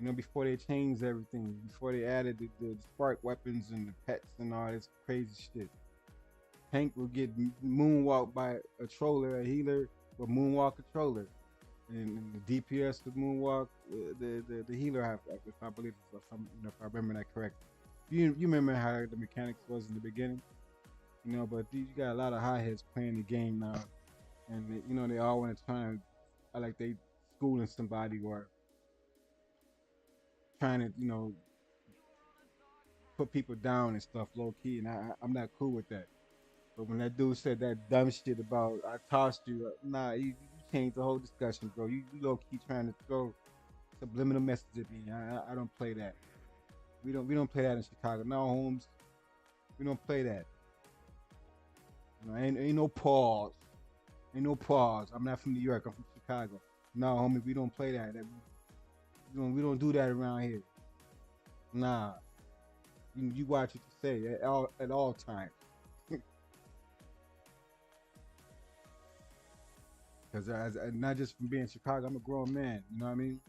You know, before they changed everything, before they added the spark weapons and the pets and all this crazy shit. Tank would get moonwalked by a troller, a healer would moonwalk a troller. And the DPS would moonwalk the healer half, if I believe, if I remember that correctly. You remember how the mechanics was in the beginning, you know, but you got a lot of hotheads playing the game now, and you know they all want to try and like they schooling somebody or trying to put people down and stuff low key, and I'm not cool with that. But when that dude said that dumb shit about I tossed you, nah, you changed the whole discussion, bro. You low key trying to throw subliminal messages at me. I don't play that. We don't play that in Chicago. No, Holmes. We don't play that. You know, ain't no pause. Ain't no pause. I'm not from New York. I'm from Chicago. No, homie, we don't play that. We don't do that around here. Nah. You watch what you say at all times. Because not just from being in Chicago, I'm a grown man. You know what I mean?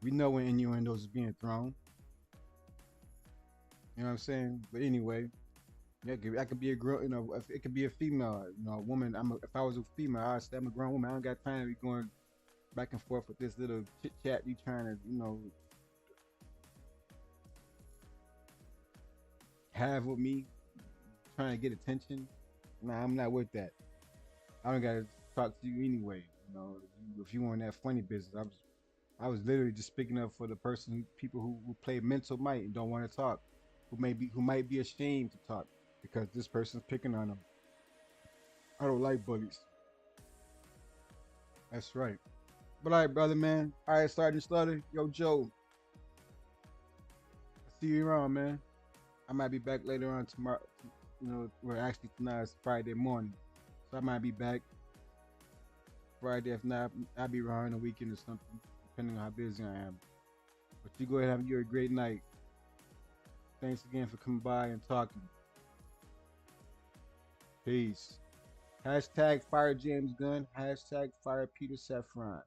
We know when innuendos is being thrown. You know what I'm saying? But anyway, yeah, I could be a girl. You know, if it could be a female. You know, a woman. If I was a female, I'd say I'm a grown woman. I don't got time to be going back and forth with this little chit chat. You trying to, have with me, trying to get attention. Nah, I'm not with that. I don't gotta talk to you anyway. You know, if you want that funny business, I was literally just speaking up for the people who play mental might and don't want to talk, who might be ashamed to talk because this person's picking on them. I don't like bullies. That's right. But all right, brother, man. All right, Sergeant Slaughter. Yo, Joe. I'll see you around, man. I might be back later on tomorrow. You know, well, actually tonight is Friday morning, so I might be back Friday. If not, I'll be around the weekend or something, depending on how busy I am. But you go ahead and have you a great night. Thanks again for coming by and talking. Peace. Hashtag fire James Gunn. Hashtag fire Peter Saffron.